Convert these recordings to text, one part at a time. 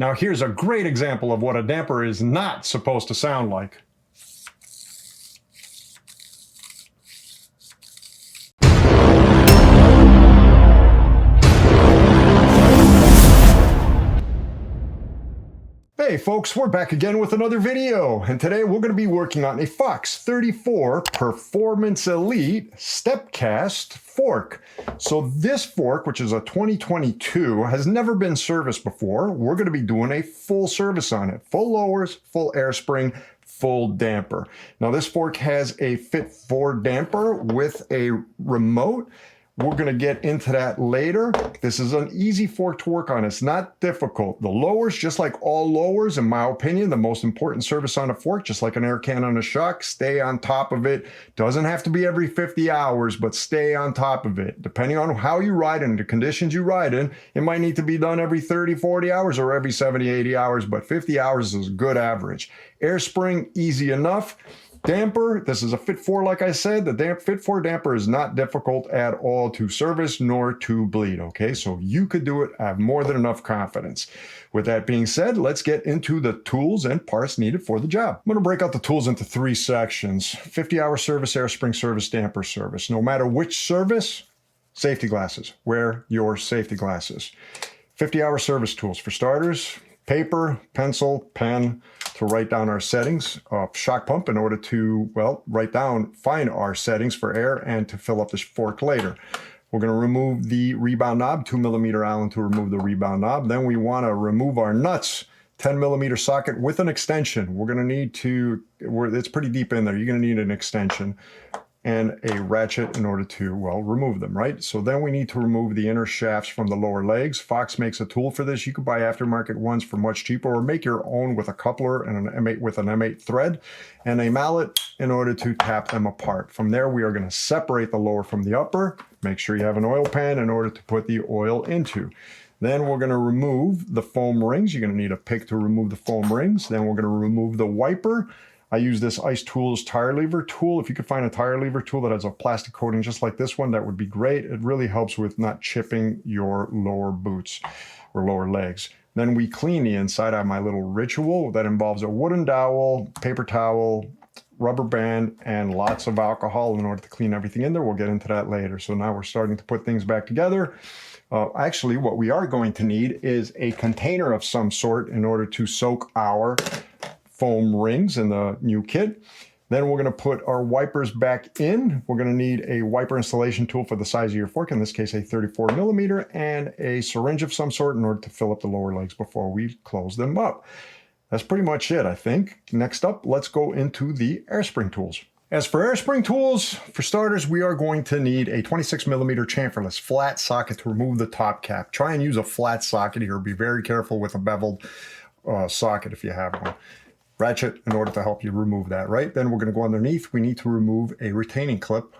Now here's a great example of what a damper is not supposed to sound like. Hey folks, we're back again with another video, and today we're going to be working on a Fox 34 Performance Elite Stepcast fork. So this fork, which is a 2022, has never been serviced before. We're going to be doing a full service on it. Full lowers, full air spring, full damper. Now this fork has a FIT4 damper with a remote. We're going to get into that later. This is an easy fork to work on. It's not difficult. The lowers, just like all lowers, in my opinion, the most important service on a fork, just like an air can on a shock, stay on top of it. Doesn't have to be every 50 hours, but stay on top of it. Depending on how you ride and the conditions you ride in, it might need to be done every 30, 40 hours or every 70, 80 hours, but 50 hours is a good average. Air spring, easy enough. Damper, this is a FIT4, like I said. The FIT4 damper is not difficult at all to service nor to bleed, okay? So you could do it. I have more than enough confidence. With that being said, let's get into the tools and parts needed for the job. I'm going to break out the tools into 3 sections. 50-hour service, air spring service, damper service. No matter which service, safety glasses. Wear your safety glasses. 50-hour service tools. For starters, paper, pencil, pen, to write down our settings of shock pump in order to, well, find our settings for air and to fill up this fork later. We're going to remove the rebound knob, 2mm Allen to remove the rebound knob. Then we want to remove our nuts, 10mm socket with an extension. We're going to need to, it's pretty deep in there. You're going to need an extension and a ratchet in order to, well, remove them, right? So then we need to remove the inner shafts from the lower legs. Fox makes a tool for this. You can buy aftermarket ones for much cheaper, or make your own with a coupler and an M8 with an M8 thread and a mallet in order to tap them apart. From there, we are going to separate the lower from the upper. Make sure you have an oil pan in order to put the oil into. Then we're going to remove the foam rings. You're going to need a pick to remove the foam rings. Then we're going to remove the wiper. I use this Ice Tools tire lever tool. If you could find a tire lever tool that has a plastic coating just like this one, that would be great. It really helps with not chipping your lower boots or lower legs. Then we clean the inside. I have my little ritual that involves a wooden dowel, paper towel, rubber band, and lots of alcohol in order to clean everything in there. We'll get into that later. So now we're starting to put things back together. Actually, what we are going to need is a container of some sort in order to soak our foam rings in the new kit. Then we're going to put our wipers back in. We're going to need a wiper installation tool for the size of your fork, in this case a 34mm, and a syringe of some sort in order to fill up the lower legs before we close them up. That's pretty much it, I think. Next up, let's go into the air spring tools. As for air spring tools, for starters, we are going to need a 26mm chamferless flat socket to remove the top cap. Try and use a flat socket here. Be very careful with a beveled socket if you have one. Ratchet in order to help you remove that, right? Then we're going to go underneath. We need to remove a retaining clip.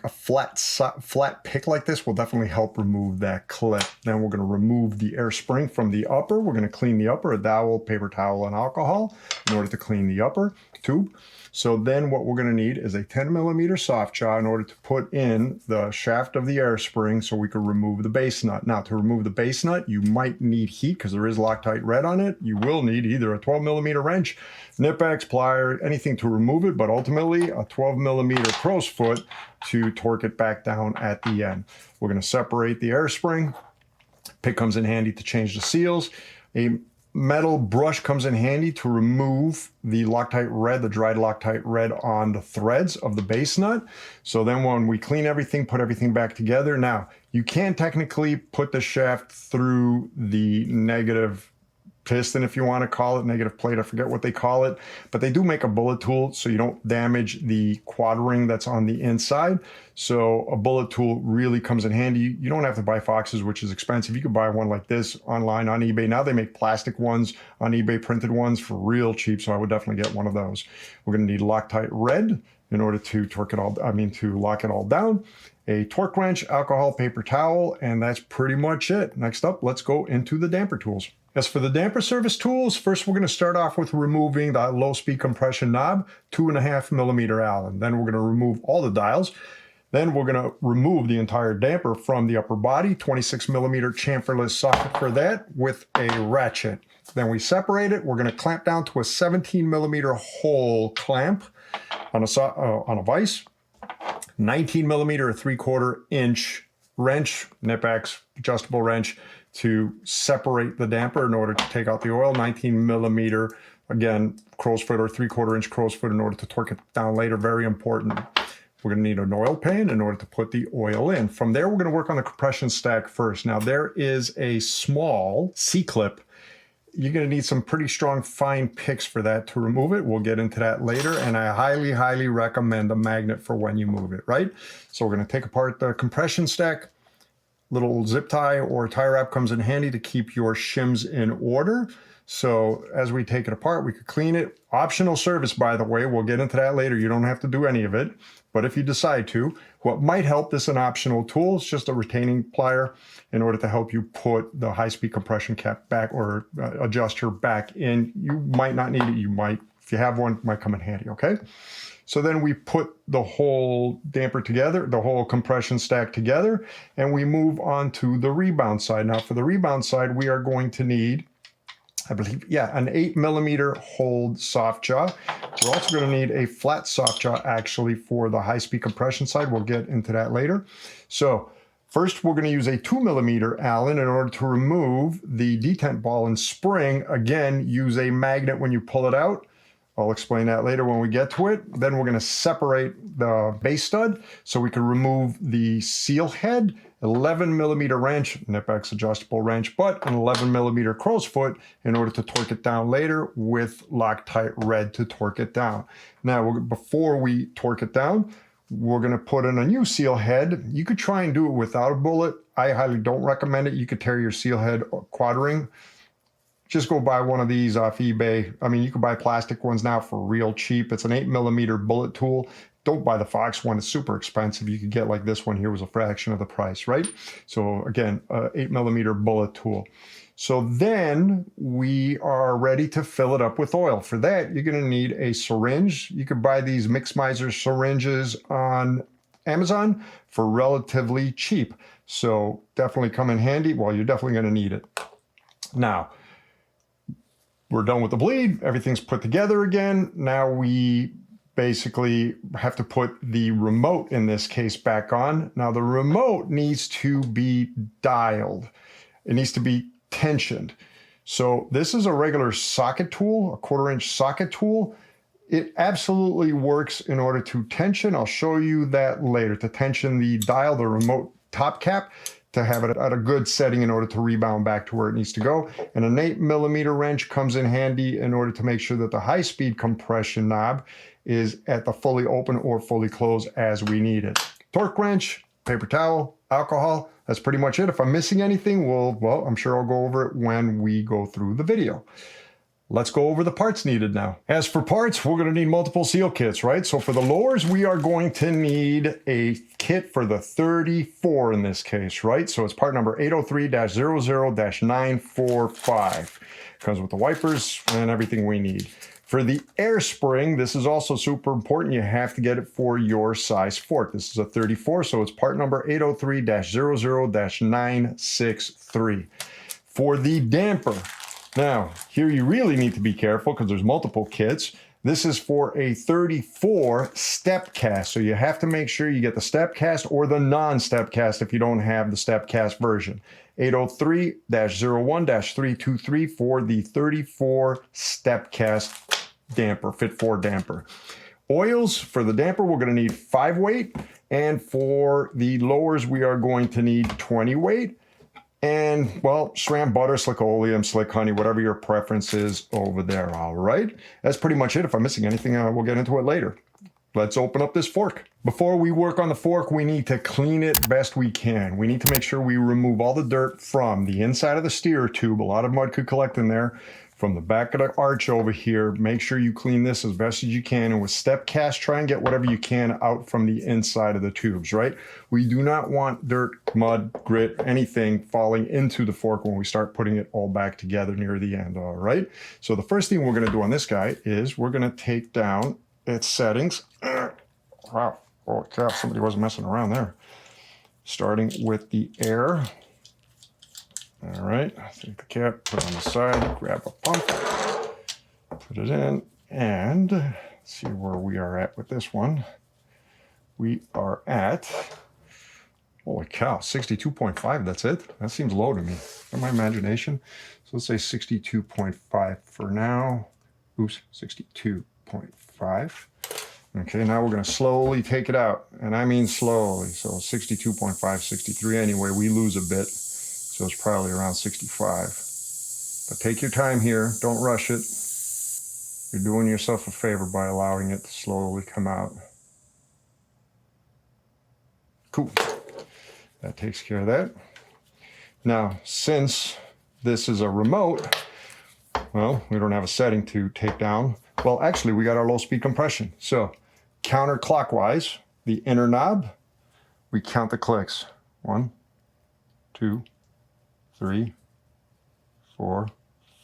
A flat pick like this will definitely help remove that clip. Then we're going to remove the air spring from the upper. We're going to clean the upper, a dowel, paper towel, and alcohol in order to clean the upper tube. So then what we're going to need is a 10mm soft jaw in order to put in the shaft of the air spring so we can remove the base nut. Now, to remove the base nut, you might need heat because there is Loctite red on it. You will need either a 12mm wrench, nip-X, plier, anything to remove it, but ultimately a 12mm crow's foot to torque it back down at the end. We're going to separate the air spring. Pick comes in handy to change the seals. A metal brush comes in handy to remove the Loctite red, the dried Loctite red on the threads of the base nut. So then when we clean everything, put everything back together. Now, you can technically put the shaft through the negative piston, if you want to call it, negative plate, I forget what they call it, but they do make a bullet tool so you don't damage the quad ring that's on the inside. So a bullet tool really comes in handy. You don't have to buy Foxes, which is expensive. You could buy one like this online on eBay. Now they make plastic ones on eBay, printed ones for real cheap, so I would definitely get one of those. We're going to need Loctite red in order to to lock it all down. A torque wrench, alcohol, paper towel, and that's pretty much it. Next up, let's go into the damper tools. As for the damper service tools, first we're going to start off with removing the low speed compression knob, 2.5mm Allen. Then we're going to remove all the dials. Then we're going to remove the entire damper from the upper body, 26 millimeter chamferless socket for that with a ratchet. Then we separate it. We're going to clamp down to a 17 millimeter hole clamp on a vise, 19 millimeter, a 3/4 inch wrench, Nip-X adjustable wrench to separate the damper in order to take out the oil, 19 millimeter, again, crow's foot or 3/4 inch crow's foot in order to torque it down later, very important. We're going to need an oil pan in order to put the oil in. From there, we're going to work on the compression stack first. Now, there is a small C-clip. You're going to need some pretty strong fine picks for that to remove it. We'll get into that later, and I highly, highly recommend a magnet for when you move it, right? So we're going to take apart the compression stack. Little zip tie or tie wrap comes in handy to keep your shims in order. So as we take it apart, we could clean it. Optional service, by the way. We'll get into that later. You don't have to do any of it. But if you decide to, what might help, this is an optional tool. It's just a retaining plier in order to help you put the high-speed compression cap back or adjuster back in. You might not need it. You might, if you have one, it might come in handy, okay? So then we put the whole damper together, the whole compression stack together, and we move on to the rebound side. Now for the rebound side, we are going to need, I believe, yeah, an 8 millimeter hold soft jaw. We're also going to need a flat soft jaw actually for the high-speed compression side. We'll get into that later. So first, we're going to use a 2 millimeter Allen in order to remove the detent ball and spring. Again, use a magnet when you pull it out. I'll explain that later when we get to it. Then we're going to separate the base stud so we can remove the seal head, 11 millimeter wrench, Nip-X adjustable wrench, but an 11 millimeter crow's foot in order to torque it down later with Loctite red to torque it down. Now, before we torque it down, we're going to put in a new seal head. You could try and do it without a bullet. I highly don't recommend it. You could tear your seal head quad ring. Just go buy one of these off eBay. I mean, you can buy plastic ones now for real cheap. It's an 8 millimeter bullet tool. Don't buy the Fox one. It's super expensive. You could get like this one here was a fraction of the price, right? So again, 8 millimeter bullet tool. So then we are ready to fill it up with oil. For that, you're going to need a syringe. You could buy these Mixmizer syringes on Amazon for relatively cheap. So definitely come in handy. Well, you're definitely going to need it. Now, we're done with the bleed. Everything's put together again. Now we basically have to put the remote, in this case, back on. Now the remote needs to be dialed. It needs to be tensioned. So this is a regular socket tool, a 1/4 inch socket tool. It absolutely works in order to tension. I'll show you that later. To tension the dial, the remote top cap, to have it at a good setting in order to rebound back to where it needs to go. And an 8 millimeter wrench comes in handy in order to make sure that the high-speed compression knob is at the fully open or fully closed as we need it. Torque wrench, paper towel, alcohol, that's pretty much it. If I'm missing anything, well, I'm sure I'll go over it when we go through the video. Let's go over the parts needed now. As for parts, we're going to need multiple seal kits, right? So for the lowers, we are going to need a kit for the 34 in this case, right? So it's part number 803-00-945. Comes with the wipers and everything we need. For the air spring, this is also super important. You have to get it for your size fork. This is a 34, so it's part number 803-00-963. For the damper, now, here you really need to be careful because there's multiple kits. This is for a 34 Step-Cast, so you have to make sure you get the Step-Cast or the non-Step-Cast if you don't have the Step-Cast version. 803-01-323 for the 34 Step-Cast damper, FIT4 damper. Oils, for the damper, we're going to need 5 weight, and for the lowers, we are going to need 20 weight. And, well, SRAM butter, slick oleum, slick honey, whatever your preference is over there, all right? That's pretty much it. If I'm missing anything, we'll get into it later. Let's open up this fork. Before we work on the fork, we need to clean it best we can. We need to make sure we remove all the dirt from the inside of the steer tube. A lot of mud could collect in there. From the back of the arch over here, make sure you clean this as best as you can. And with Step-Cast, try and get whatever you can out from the inside of the tubes, right? We do not want dirt, mud, grit, anything falling into the fork when we start putting it all back together near the end, all right? So the first thing we're gonna do on this guy is we're gonna take down its settings. Wow, Oh cow, somebody wasn't messing around there. Starting with the air. All right, take the cap, put it on the side, grab a pump, put it in, and see where we are at with this one. We are at, holy cow, 62.5, that's it? That seems low to me, in my imagination. So let's say 62.5 for now. Oops, 62.5. Okay, now we're gonna slowly take it out, and I mean slowly. So 62.5, 63 anyway, we lose a bit. So it's probably around 65. But take your time here, don't rush it. You're doing yourself a favor by allowing it to slowly come out. Cool, that takes care of that. Now, since this is a remote, well, we don't have a setting to take down. Well, actually, we got our low speed compression. So counterclockwise, the inner knob, we count the clicks. 1, 2, 3, 4,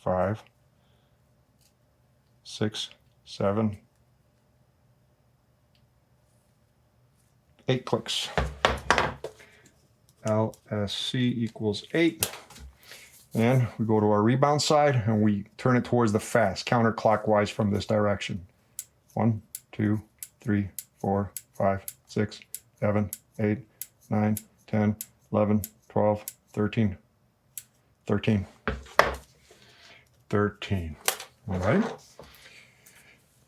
5, 6, 7, 8 clicks. LSC equals 8. And we go to our rebound side and we turn it towards the fast, counterclockwise from this direction. 1, 2, 3, 4, 5, 6, 7, 8, 9, 10, 11, 12, 13. 13. All right.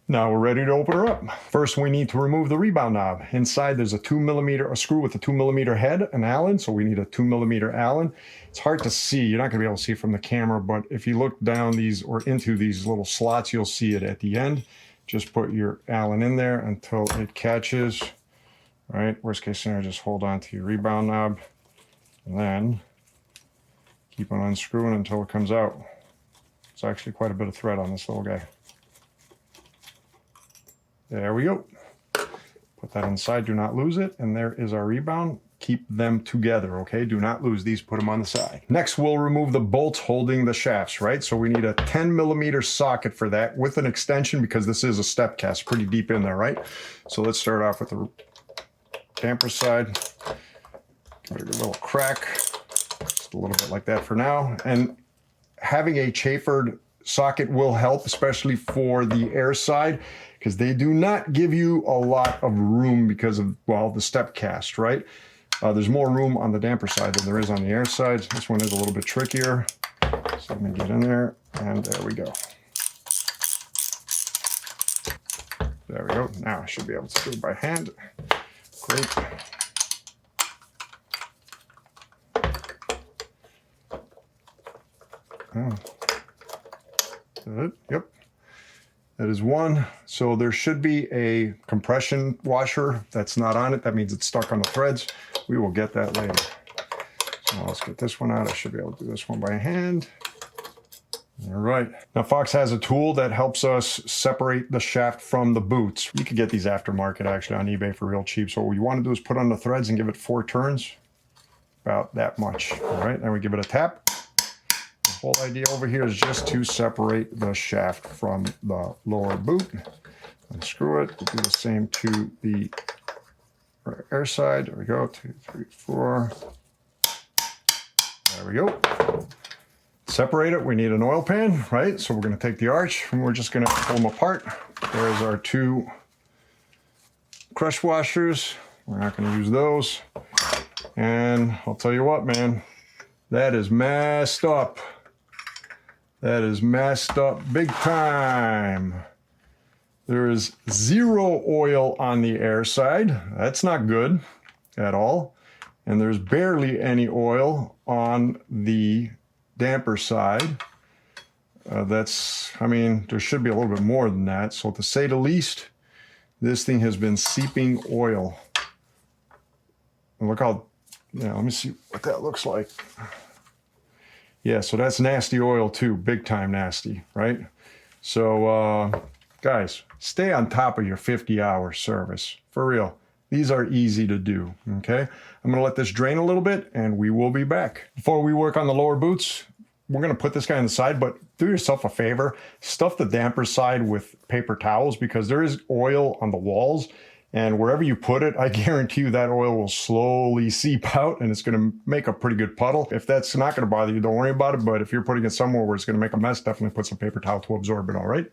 Now we're ready to open her up. First, we need to remove the rebound knob. Inside, there's a 2mm, a screw with a 2mm head, an Allen, so we need a 2mm Allen. It's hard to see. You're not going to be able to see it from the camera, but if you look down these or into these little slots, you'll see it at the end. Just put your Allen in there until it catches. All right, worst case scenario, just hold on to your rebound knob, and then keep on unscrewing until it comes out. It's actually quite a bit of thread on this little guy. There we go. Put that inside, do not lose it. And there is our rebound. Keep them together, okay? Do not lose these, put them on the side. Next, we'll remove the bolts holding the shafts, right? So we need a 10mm socket for that with an extension because this is a step cast, pretty deep in there, right? So let's start off with the damper side. Give it a little crack, just a little bit like that for now. And having a chamfered socket will help, especially for the air side, because they do not give you a lot of room because of, well, the step cast, right? There's more room on the damper side than there is on the air side. This one is a little bit trickier. So let me get in there, and there we go. There we go. Now I should be able to do it by hand. Great. Oh. Yep. That is one. So there should be a compression washer that's not on it. That means it's stuck on the threads. We will get that later. So let's get this one out. I should be able to do this one by hand. All right. Now Fox has a tool that helps us separate the shaft from the boots. You can get these aftermarket actually on eBay for real cheap. So what you want to do is put on the threads and give it 4 turns. About that much. All right. Then we give it a tap. The whole idea over here is just to separate the shaft from the lower boot. Unscrew it. We'll do the same to the air side. There we go. 2, 3, 4. There we go. Separate it. We need an oil pan, right? So we're going to take the arch and we're just going to pull them apart. There's our 2 crush washers. We're not going to use those. And I'll tell you what, man, that is messed up. That is messed up big time. There is 0 oil on the air side. That's not good at all. And there's barely any oil on the damper side. I mean, there should be a little bit more than that. So to say the least, this thing has been seeping oil. And look how, let me see what that looks like. Yeah, so that's nasty oil too, big time nasty, right? So guys, stay on top of your 50-hour service, for real. These are easy to do, okay? I'm gonna let this drain a little bit and we will be back. Before we work on the lower boots, we're gonna put this guy on the side, but do yourself a favor, stuff the damper side with paper towels because there is oil on the walls And wherever you put it, I guarantee you that oil will slowly seep out and it's going to make a pretty good puddle. If that's not going to bother you, don't worry about it. But if you're putting it somewhere where it's going to make a mess, definitely put some paper towel to absorb it, all right?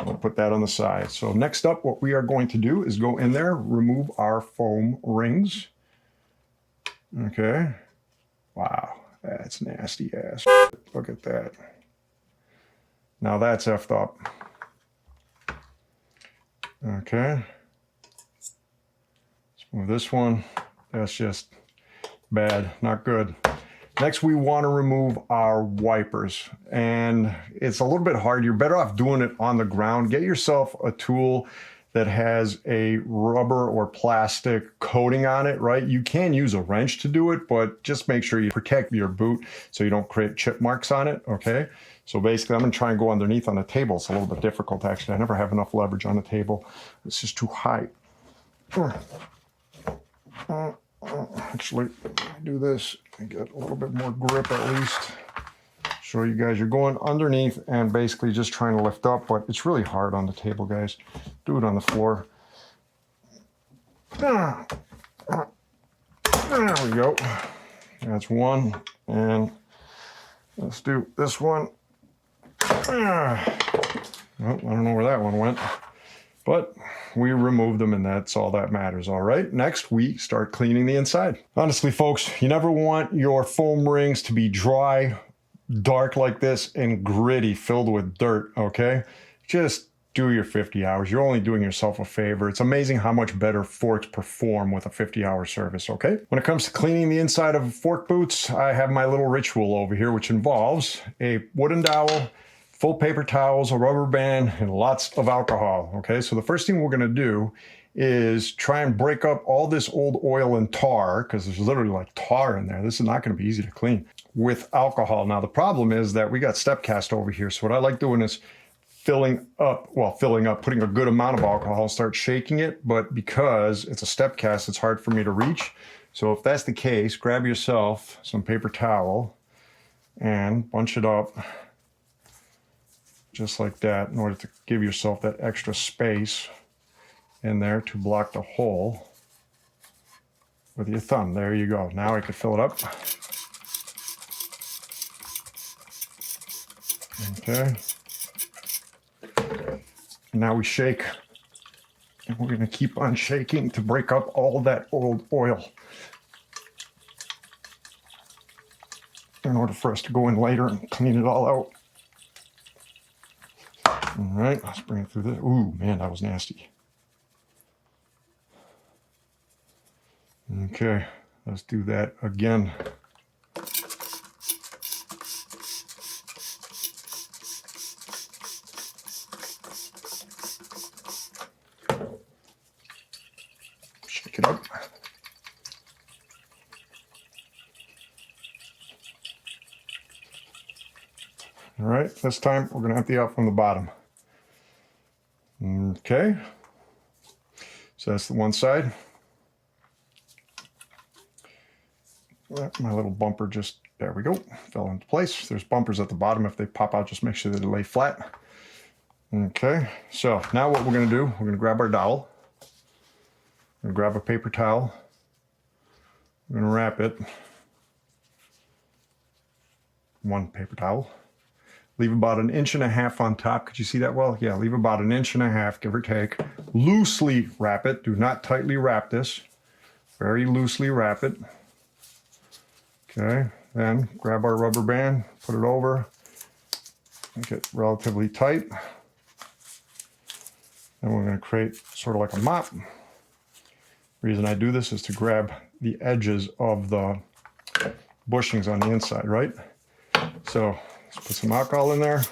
We'll put that on the side. So next up, what we are going to do is go in there, remove our foam rings. Okay. Wow, that's nasty ass. Look at that. Now that's effed up. Okay. Let's move this one. That's just bad, not good. Next, we want to remove our wipers. And it's a little bit hard. You're better off doing it on the ground. Get yourself a tool that has a rubber or plastic coating on it, right? You can use a wrench to do it, but just make sure you protect your boot so you don't create chip marks on it, okay? So basically, I'm gonna try and go underneath on the table. It's a little bit difficult, actually. I never have enough leverage on the table. It's just too high. Actually, do this and get a little bit more grip at least. Show you guys, you're going underneath and basically just trying to lift up, but it's really hard on the table, guys. Do it on the floor. There we go. That's one. And let's do this one. Well, I don't know where that one went, but we removed them and that's all that matters. All right, next we start cleaning the inside. Honestly, folks, you never want your foam rings to be dry, dark like this, and gritty, filled with dirt, okay? Just do your 50 hours. You're only doing yourself a favor. It's amazing how much better forks perform with a 50-hour service, okay? When it comes to cleaning the inside of fork boots, I have my little ritual over here, which involves a wooden dowel, full paper towels, a rubber band, and lots of alcohol, okay? So the first thing we're gonna do is try and break up all this old oil and tar, because there's literally like tar in there. This is not gonna be easy to clean, with alcohol. Now the problem is that we got Step-Cast over here. So what I like doing is filling up, putting a good amount of alcohol, start shaking it. But because it's a Step-Cast, it's hard for me to reach. So if that's the case, grab yourself some paper towel and bunch it up just like that in order to give yourself that extra space in there to block the hole with your thumb. There you go. Now I can fill it up. Okay. And now we shake. And we're going to keep on shaking to break up all that old oil in order for us to go in later and clean it all out. All right, let's bring it through this. Ooh, man, that was nasty. Okay, let's do that again. Shake it up. All right, this time we're gonna empty out from the bottom. Okay, so that's the one side. My little bumper just, there we go, fell into place. There's bumpers at the bottom. If they pop out, just make sure that they lay flat. Okay, so now what we're gonna do, we're gonna grab our dowel. We're gonna grab a paper towel. We're gonna wrap it. One paper towel. Leave about 1.5 inches on top. Could you see that well? Yeah, leave about 1.5 inches, give or take. Loosely wrap it. Do not tightly wrap this. Very loosely wrap it. Okay, then grab our rubber band, put it over, make it relatively tight. Then we're going to create sort of like a mop. The reason I do this is to grab the edges of the bushings on the inside, right? So let's put some alcohol in there.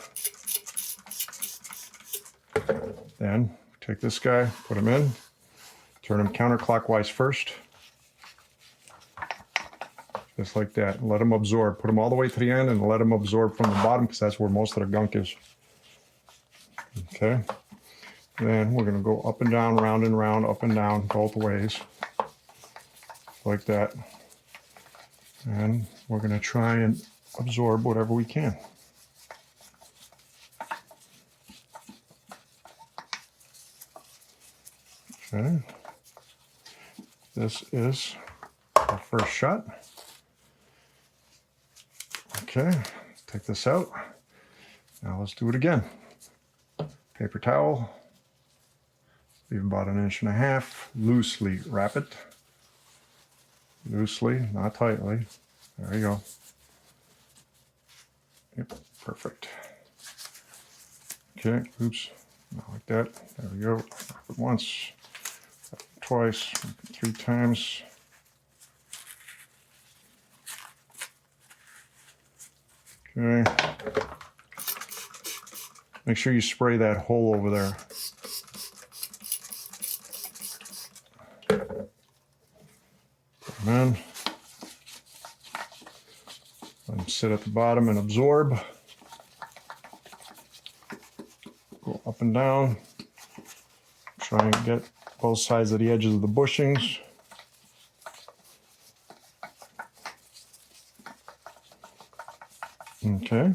Then take this guy, put him in, turn him counterclockwise first. Just like that. Let them absorb. Put them all the way to the end and let them absorb from the bottom because that's where most of the gunk is. Okay. Then we're going to go up and down, round and round, up and down, both ways. Like that. And we're going to try and absorb whatever we can. Okay. This is our first shot. Okay, take this out. Now let's do it again. Paper towel, leave about 1.5 inches, loosely wrap it. Loosely, not tightly. There you go. Yep, perfect. Okay, oops, not like that. There we go. Wrap it once, wrap it twice, wrap it 3 times. Okay. Make sure you spray that hole over there. Put them in. Let them sit at the bottom and absorb. Go up and down. Try and get both sides of the edges of the bushings. Okay.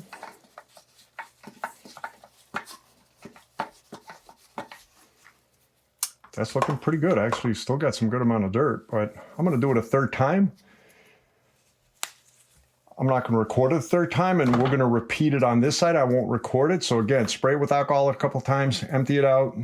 That's looking pretty good. Actually, still got some good amount of dirt, but I'm going to do it a third time. I'm not going to record it a third time, and we're going to repeat it on this side. I won't record it. So again, spray it with alcohol a couple times, empty it out,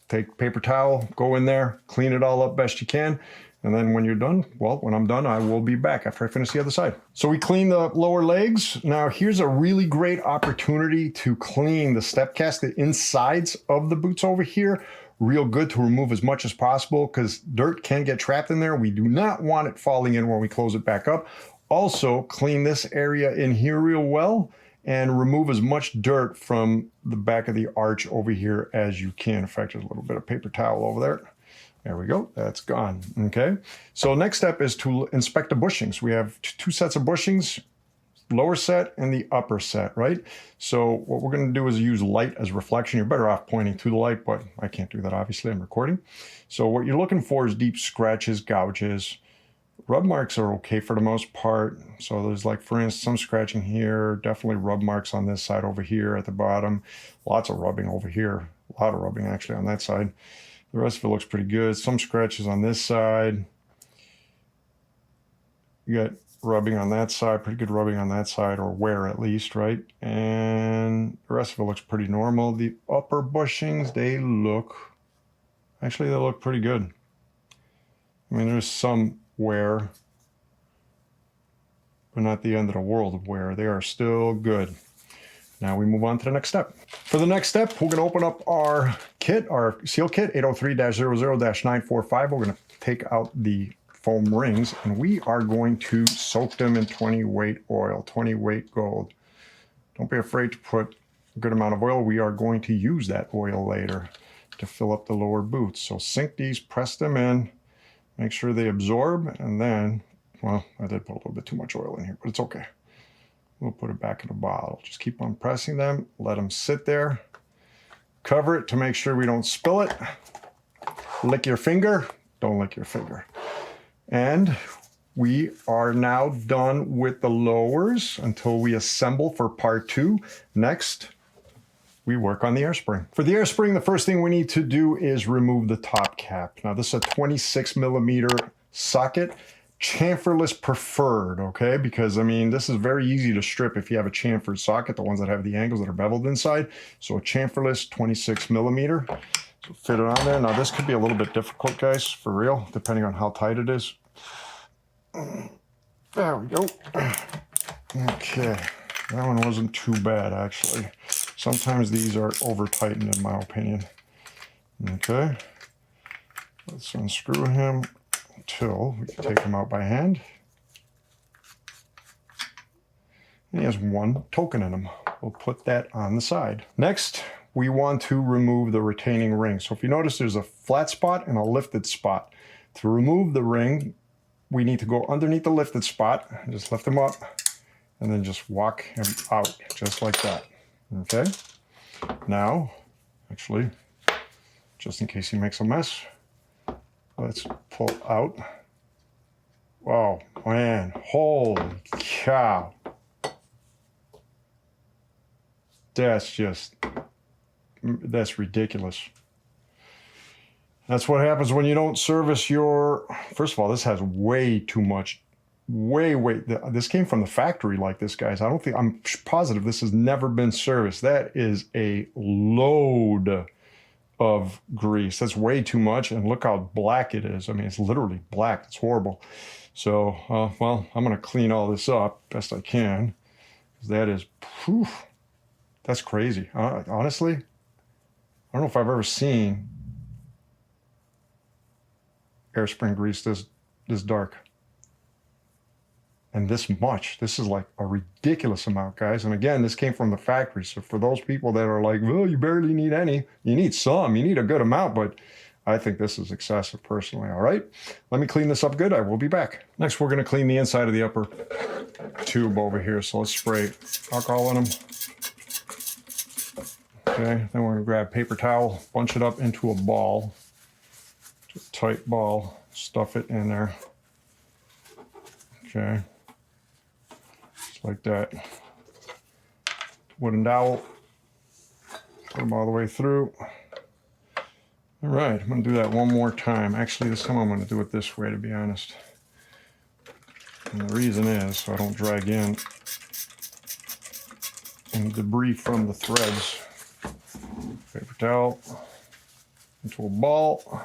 take paper towel, go in there, clean it all up best you can. And then when you're done, well, when I'm done, I will be back after I finish the other side. So we clean the lower legs. Now here's a really great opportunity to clean the Stepcast, the insides of the boots over here, real good, to remove as much as possible, because dirt can get trapped in there. We do not want it falling in when we close it back up. Also, clean this area in here real well and remove as much dirt from the back of the arch over here as you can. In fact, there's a little bit of paper towel over there. There we go, that's gone, okay? So next step is to inspect the bushings. We have 2 sets of bushings, lower set and the upper set, right? So what we're gonna do is use light as reflection. You're better off pointing to the light, but I can't do that, obviously, I'm recording. So what you're looking for is deep scratches, gouges. Rub marks are okay for the most part. So there's, like, for instance, some scratching here, definitely rub marks on this side over here at the bottom. Lots of rubbing over here, a lot of rubbing actually on that side. The rest of it looks pretty good. Some scratches on this side. You got rubbing on that side, pretty good rubbing on that side, or wear at least, right? And the rest of it looks pretty normal. The upper bushings, they look pretty good. I mean, there's some wear, but not the end of the world of wear. They are still good. Now we move on to the next step. For the next step, we're going to open up our kit, our seal kit, 803-00-945. We're going to take out the foam rings, and we are going to soak them in 20 weight oil, 20 weight gold. Don't be afraid to put a good amount of oil. We are going to use that oil later to fill up the lower boots. So sink these, press them in, make sure they absorb, and then, well, I did put a little bit too much oil in here, but it's okay. We'll put it back in the bottle. Just keep on pressing them, let them sit there. Cover it to make sure we don't spill it. Lick your finger, don't lick your finger. And we are now done with the lowers until we assemble for part 2. Next, we work on the air spring. For the air spring, the first thing we need to do is remove the top cap. Now this is a 26mm socket. Chamferless preferred, okay? Because, I mean, this is very easy to strip if you have a chamfered socket, the ones that have the angles that are beveled inside. So a chamferless 26mm. So fit it on there. Now this could be a little bit difficult, guys, for real, depending on how tight it is. There we go. Okay, that one wasn't too bad, actually. Sometimes these are over tightened, in my opinion. Okay, let's unscrew him until we can take him out by hand. And he has one token in him. We'll put that on the side. Next, we want to remove the retaining ring. So if you notice, there's a flat spot and a lifted spot. To remove the ring, we need to go underneath the lifted spot, just lift him up, and then just walk him out, just like that. Okay? Now, actually, just in case he makes a mess, let's pull out. Wow, man, holy cow. That's ridiculous. That's what happens when you don't service your, first of all, this has way too much, this came from the factory like this, guys. I'm positive this has never been serviced. That is a load of grease. That's way too much, and look how black it is. I mean, it's literally black. It's horrible. So, well, I'm going to clean all this up best I can. That is, whew, that's crazy. Honestly, I don't know if I've ever seen air spring grease this dark and this much. This is like a ridiculous amount, guys. And again, this came from the factory. So for those people that are like, well, you barely need any, you need some, you need a good amount, but I think this is excessive personally. All right, let me clean this up good. I will be back. Next, we're going to clean the inside of the upper tube over here. So let's spray alcohol on them. Okay, then we're going to grab paper towel, bunch it up into a ball, a tight ball, stuff it in there. Okay, just like that. Wooden dowel, put them all the way through. All right, I'm going to do that one more time. Actually, this time I'm going to do it this way, to be honest. And the reason is so I don't drag in any debris from the threads. Paper towel into a ball.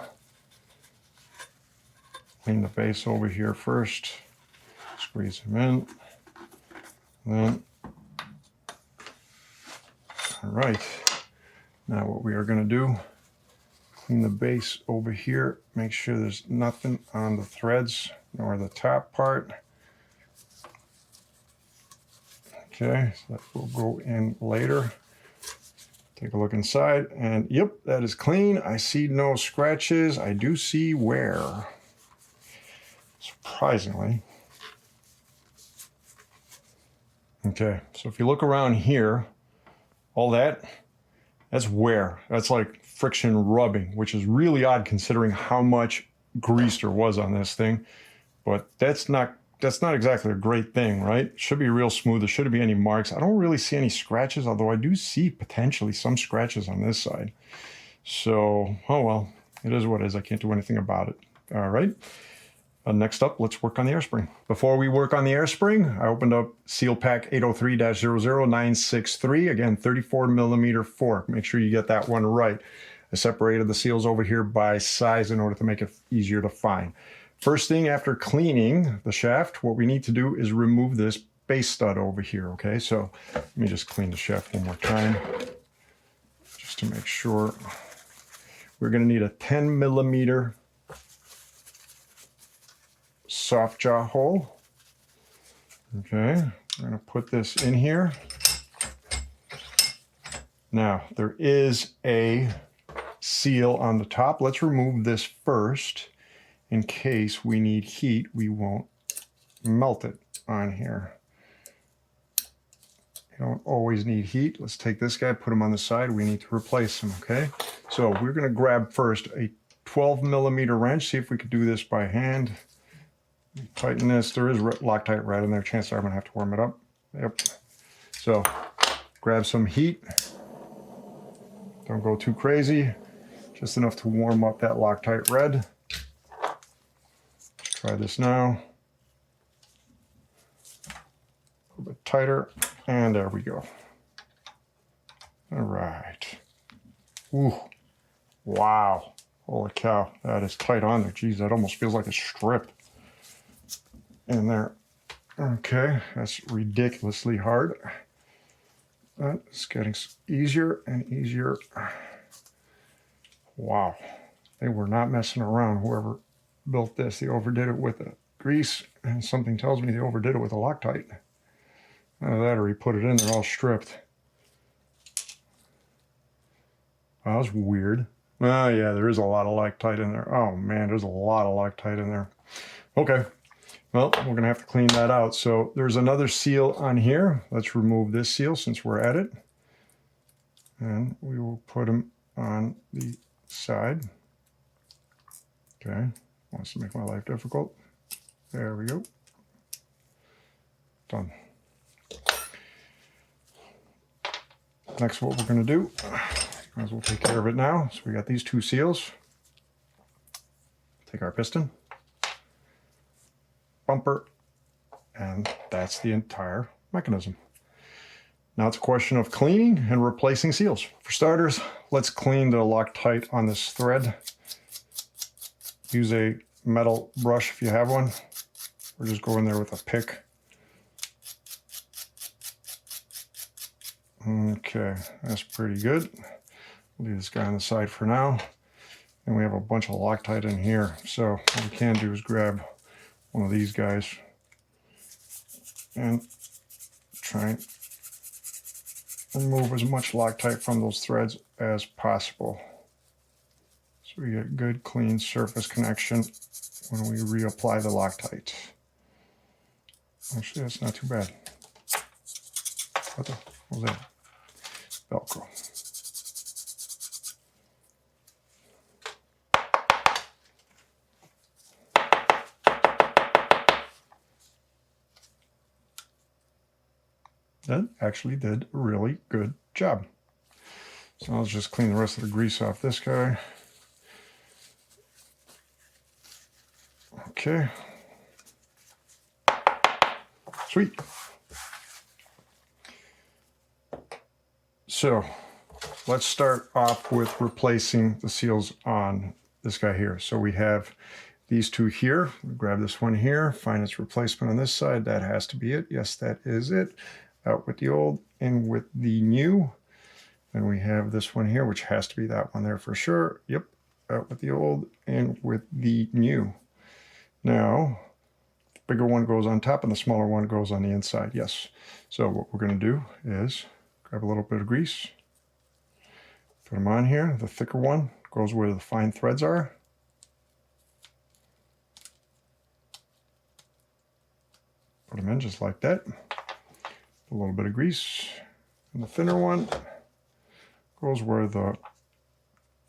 Clean the base over here first. Squeeze them in. Then, all right. Now what we are going to do, clean the base over here. Make sure there's nothing on the threads nor the top part. Okay, so that will go in later. Take a look inside, and yep, that is clean. I see no scratches. I do see wear, surprisingly. Okay, so if you look around here, all that's wear. That's like friction rubbing, which is really odd considering how much grease there was on this thing. But that's not exactly a great thing, right? It should be real smooth. There shouldn't be any marks. I don't really see any scratches, although I do see potentially some scratches on this side. So, oh well, it is what it is. I can't do anything about it. All right. Next up, let's work on the air spring. Before we work on the air spring, I opened up Seal Pack 803-00963. Again, 34 millimeter fork. Make sure you get that one right. I separated the seals over here by size in order to make it easier to find. First thing after cleaning the shaft, what we need to do is remove this base stud over here, okay? So let me just clean the shaft one more time, just to make sure. We're gonna need a 10 millimeter soft jaw hole. Okay, we're gonna put this in here. Now, there is a seal on the top. Let's remove this first. In case we need heat, we won't melt it on here. You don't always need heat. Let's take this guy, put him on the side. We need to replace him, okay? So we're gonna grab first a 12 millimeter wrench. See if we could do this by hand. Tighten this. There is Loctite right in there. Chances are I'm gonna have to warm it up. Yep. So grab some heat. Don't go too crazy. Just enough to warm up that Loctite red. Try this now. A little bit tighter, and there we go. All right. Ooh, wow. Holy cow, that is tight on there. Geez, that almost feels like a strip in there. Okay, that's ridiculously hard. But it's getting easier and easier. Wow, they were not messing around, whoever built this. They overdid it with the grease, and something tells me they overdid it with a Loctite. Either that or he put it in there all stripped. That was weird. Oh yeah, there is a lot of Loctite in there. Oh man, there's a lot of Loctite in there. Okay, well, we're gonna have to clean that out. So there's another seal on here. Let's remove this seal since we're at it. And we will put them on the side. Okay. Wants to make my life difficult. There we go. Done. Next, what we're going to do, might as well take care of it now. So we got these two seals. take our piston, bumper, and that's the entire mechanism. Now it's a question of cleaning and replacing seals. For starters, let's clean the Loctite on this thread. Use a metal brush if you have one, or just go in there with a pick. Okay, that's pretty good. We'll leave this guy on the side for now. And we have a bunch of Loctite in here. So what we can do is grab one of these guys and try and remove as much Loctite from those threads as possible. So we get good clean surface connection when we reapply the Loctite. Actually, that's not too bad. What was that? Velcro. That actually did a really good job. So let's just clean the rest of the grease off this guy. Okay. Sweet. So let's start off with replacing the seals on this guy here. So we have these two here. We grab this one here, find its replacement on this side. That has to be it. Yes, that is it. Out with the old, in with the new. And we have this one here, which has to be that one there for sure. Yep, out with the old, in with the new. Now, the bigger one goes on top and the smaller one goes on the inside, yes. So what we're gonna do is grab a little bit of grease, put them on here. The thicker one goes where the fine threads are. Put them in just like that. A little bit of grease, and the thinner one goes where the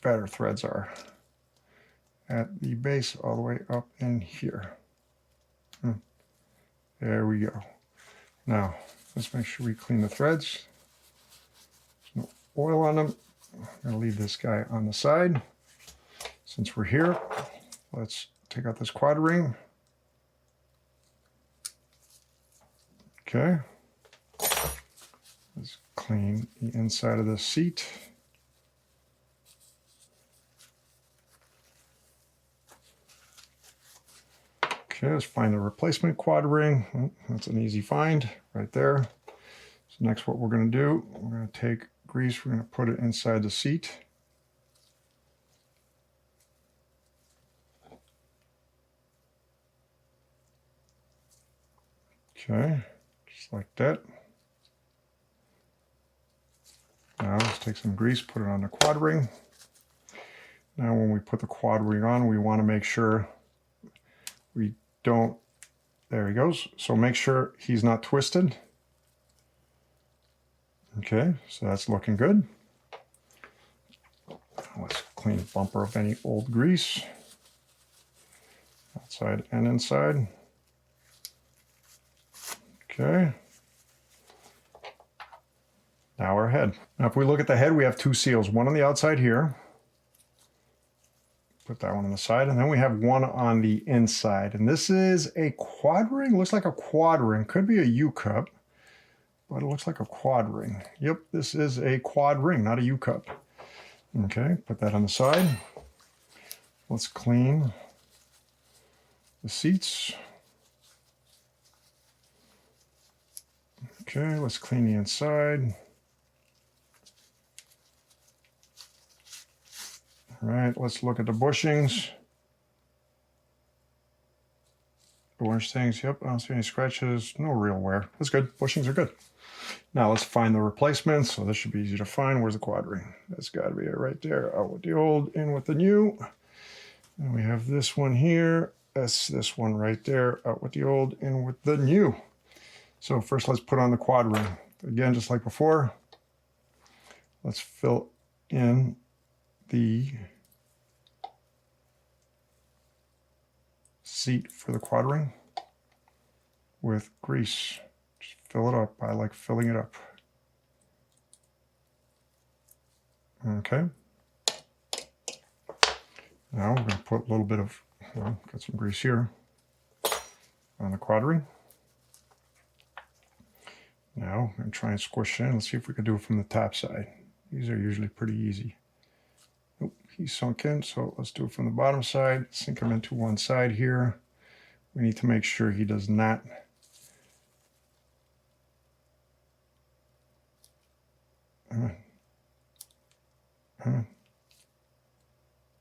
fatter threads are, at the base all the way up in here. There we go. Now let's make sure we clean the threads. There's no oil on them. I'm going to leave this guy on the side. Since we're here, let's take out this quad ring. Okay. Let's clean the inside of the seat. Okay, let's find the replacement quad ring. Oh, that's an easy find right there. So next what we're going to do, we're going to take grease, we're going to put it inside the seat. Okay, just like that. Now let's take some grease, put it on the quad ring. Now when we put the quad ring on, we want to make sure we don't, there he goes. So make sure he's not twisted. Okay, so that's looking good. Let's clean the bumper of any old grease, outside and inside. Okay. Now our head. Now if we look at the head, we have two seals, one on the outside here. Put that one on the side, and then we have one on the inside. And this is a quad ring, looks like a quad ring. Could be a U-cup, but it looks like a quad ring. Yep, this is a quad ring, not a U-cup. Okay, put that on the side. Let's clean the seats. Okay, let's clean the inside. All right, let's look at the bushings. Orange things, yep, I don't see any scratches, no real wear. That's good, bushings are good. Now let's find the replacement. So this should be easy to find. Where's the quad ring? That's got to be it right there. Out with the old, in with the new. And we have this one here. That's this one right there. Out with the old, in with the new. So first let's put on the quad ring. Again, just like before, let's fill in the seat for the quad ring with grease. Just fill it up. I like filling it up. Okay. Now we're going to put a little bit of Okay, got some grease here on the quad-ring. Now I'm going to try and squish it in. Let's see if we can do it from the top side. These are usually pretty easy. Nope, he's sunk in, so let's do it from the bottom side. Sink him into one side here. We need to make sure he does not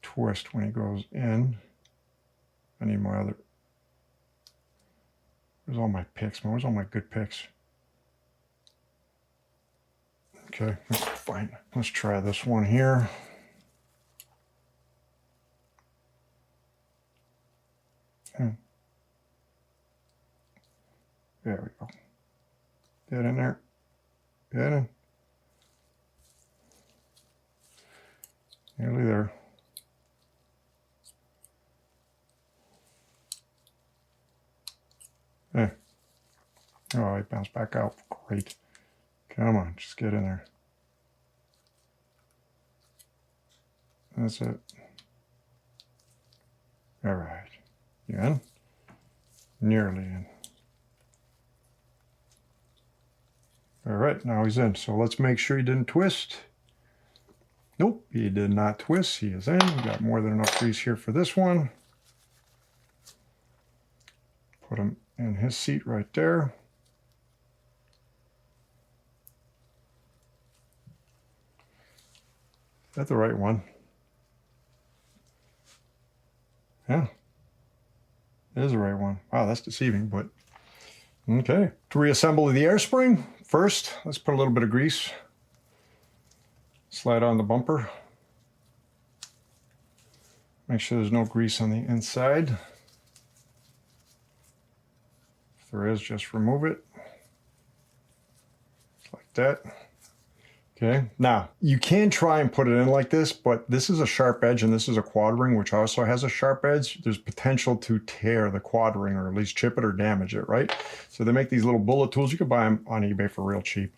twist when he goes in. I need my other... Where's all my picks, man? Where's all my good picks? Okay, that's fine. Let's try this one here. Okay. There we go. Get in there. Get in. Nearly there. Hey. Oh, he bounced back out. Great. Come on, just get in there. That's it. All right. You in? Nearly in. All right, now he's in. So let's make sure he didn't twist. Nope, he did not twist. He is in. We got more than enough grease here for this one. Put him in his seat right there. Is that the right one? Yeah, it is the right one. Wow, that's deceiving, but okay. To reassemble the air spring, first, let's put a little bit of grease. Slide on the bumper. Make sure there's no grease on the inside. If there is, just remove it. Just like that. Okay, now you can try and put it in like this, but this is a sharp edge and this is a quad ring, which also has a sharp edge. There's potential to tear the quad ring or at least chip it or damage it, right? So they make these little bullet tools. You can buy them on eBay for real cheap,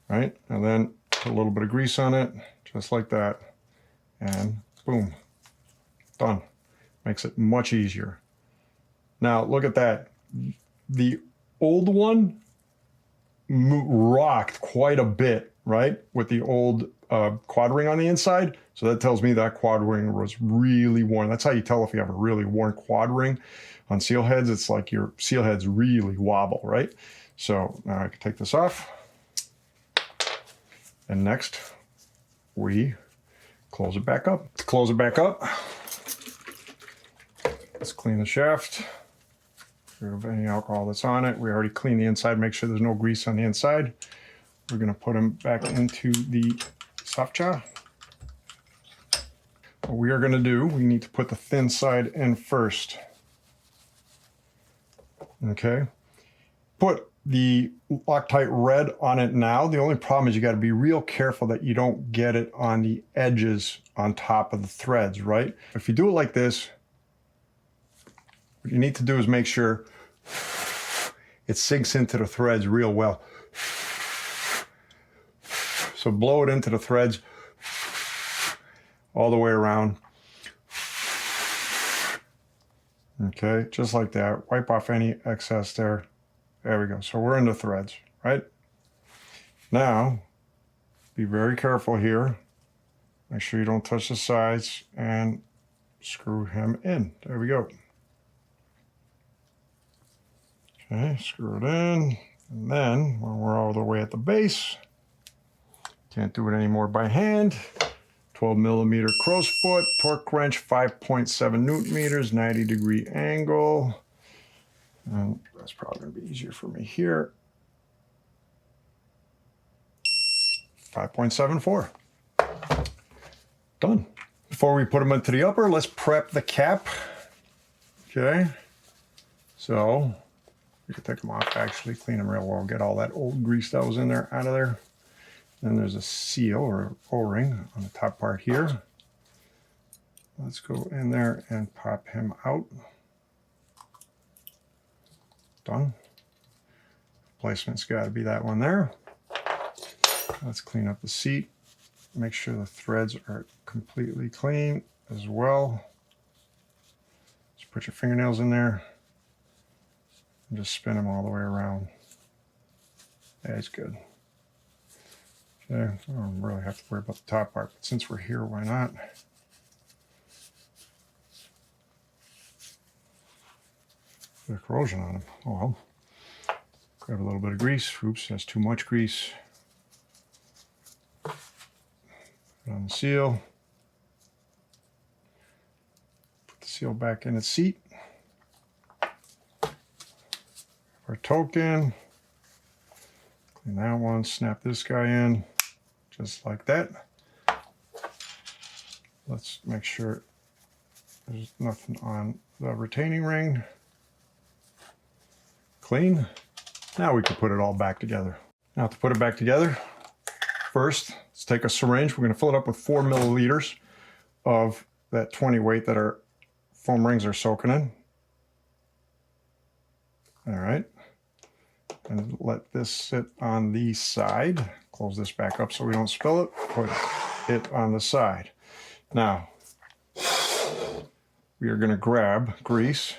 right? And then put a little bit of grease on it, just like that. And boom, done. Makes it much easier. Now look at that. The old one rocked quite a bit, right, with the old quad ring on the inside. So that tells me that quad ring was really worn. That's how you tell if you have a really worn quad ring on seal heads. It's like your seal heads really wobble, right? So now I can take this off. And next, we close it back up. To close it back up, let's clean the shaft. Remove any alcohol that's on it. We already cleaned the inside. Make sure there's no grease on the inside. We're going to put them back into the soft jaw. What we are going to do, we need to put the thin side in first. Okay. Put the Loctite red on it now. The only problem is you got to be real careful that you don't get it on the edges on top of the threads, right? If you do it like this, what you need to do is make sure it sinks into the threads real well. So blow it into the threads all the way around. Okay, just like that. Wipe off any excess there. There we go. So we're in the threads, right? Now, be very careful here. Make sure you don't touch the sides and screw him in. There we go. Okay, screw it in. And then, when we're all the way at the base, can't do it anymore by hand. 12 millimeter crow's foot, torque wrench, 5.7 Newton meters, 90-degree angle. And that's probably going to be easier for me here. 5.74. Done. Before we put them into the upper, let's prep the cap. Okay. So, you can take them off, actually, clean them real well, get all that old grease that was in there out of there. Then there's a seal or O-ring on the top part here. Let's go in there and pop him out. Done. Placement's got to be that one there. Let's clean up the seat. Make sure the threads are completely clean as well. Let's put your fingernails in there and just spin them all the way around. That's good. Okay, I don't really have to worry about the top part, but since we're here, why not? Bit of corrosion on them. Oh well. Grab a little bit of grease. Oops, that's too much grease. Put on the seal. Put the seal back in its seat. Our token. Clean that one. Snap this guy in. Just like that. Let's make sure there's nothing on the retaining ring. Clean. Now we can put it all back together. Now to put it back together, first, let's take a syringe. We're going to fill it up with 4 milliliters of that 20 weight that our foam rings are soaking in. All right. And let this sit on the side. Close this back up so we don't spill it. Put it on the side. Now, we are going to grab grease.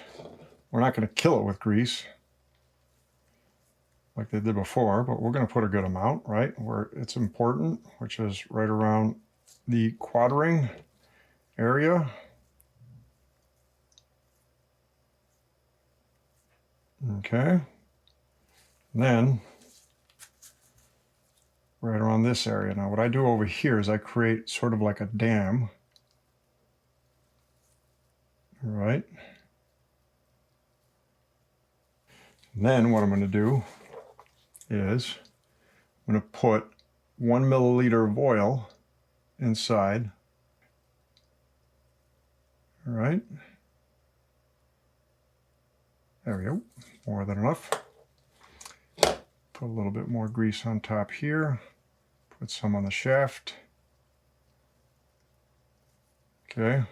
We're not going to kill it with grease like they did before, but we're going to put a good amount, right, where it's important, which is right around the quad ring area. Okay. And then right around this area. Now what I do over here is I create sort of like a dam. Right. And then what I'm going to do is I'm going to put 1 milliliter of oil inside. All right. There we go. More than enough. Put a little bit more grease on top here. Put some on the shaft. Okay.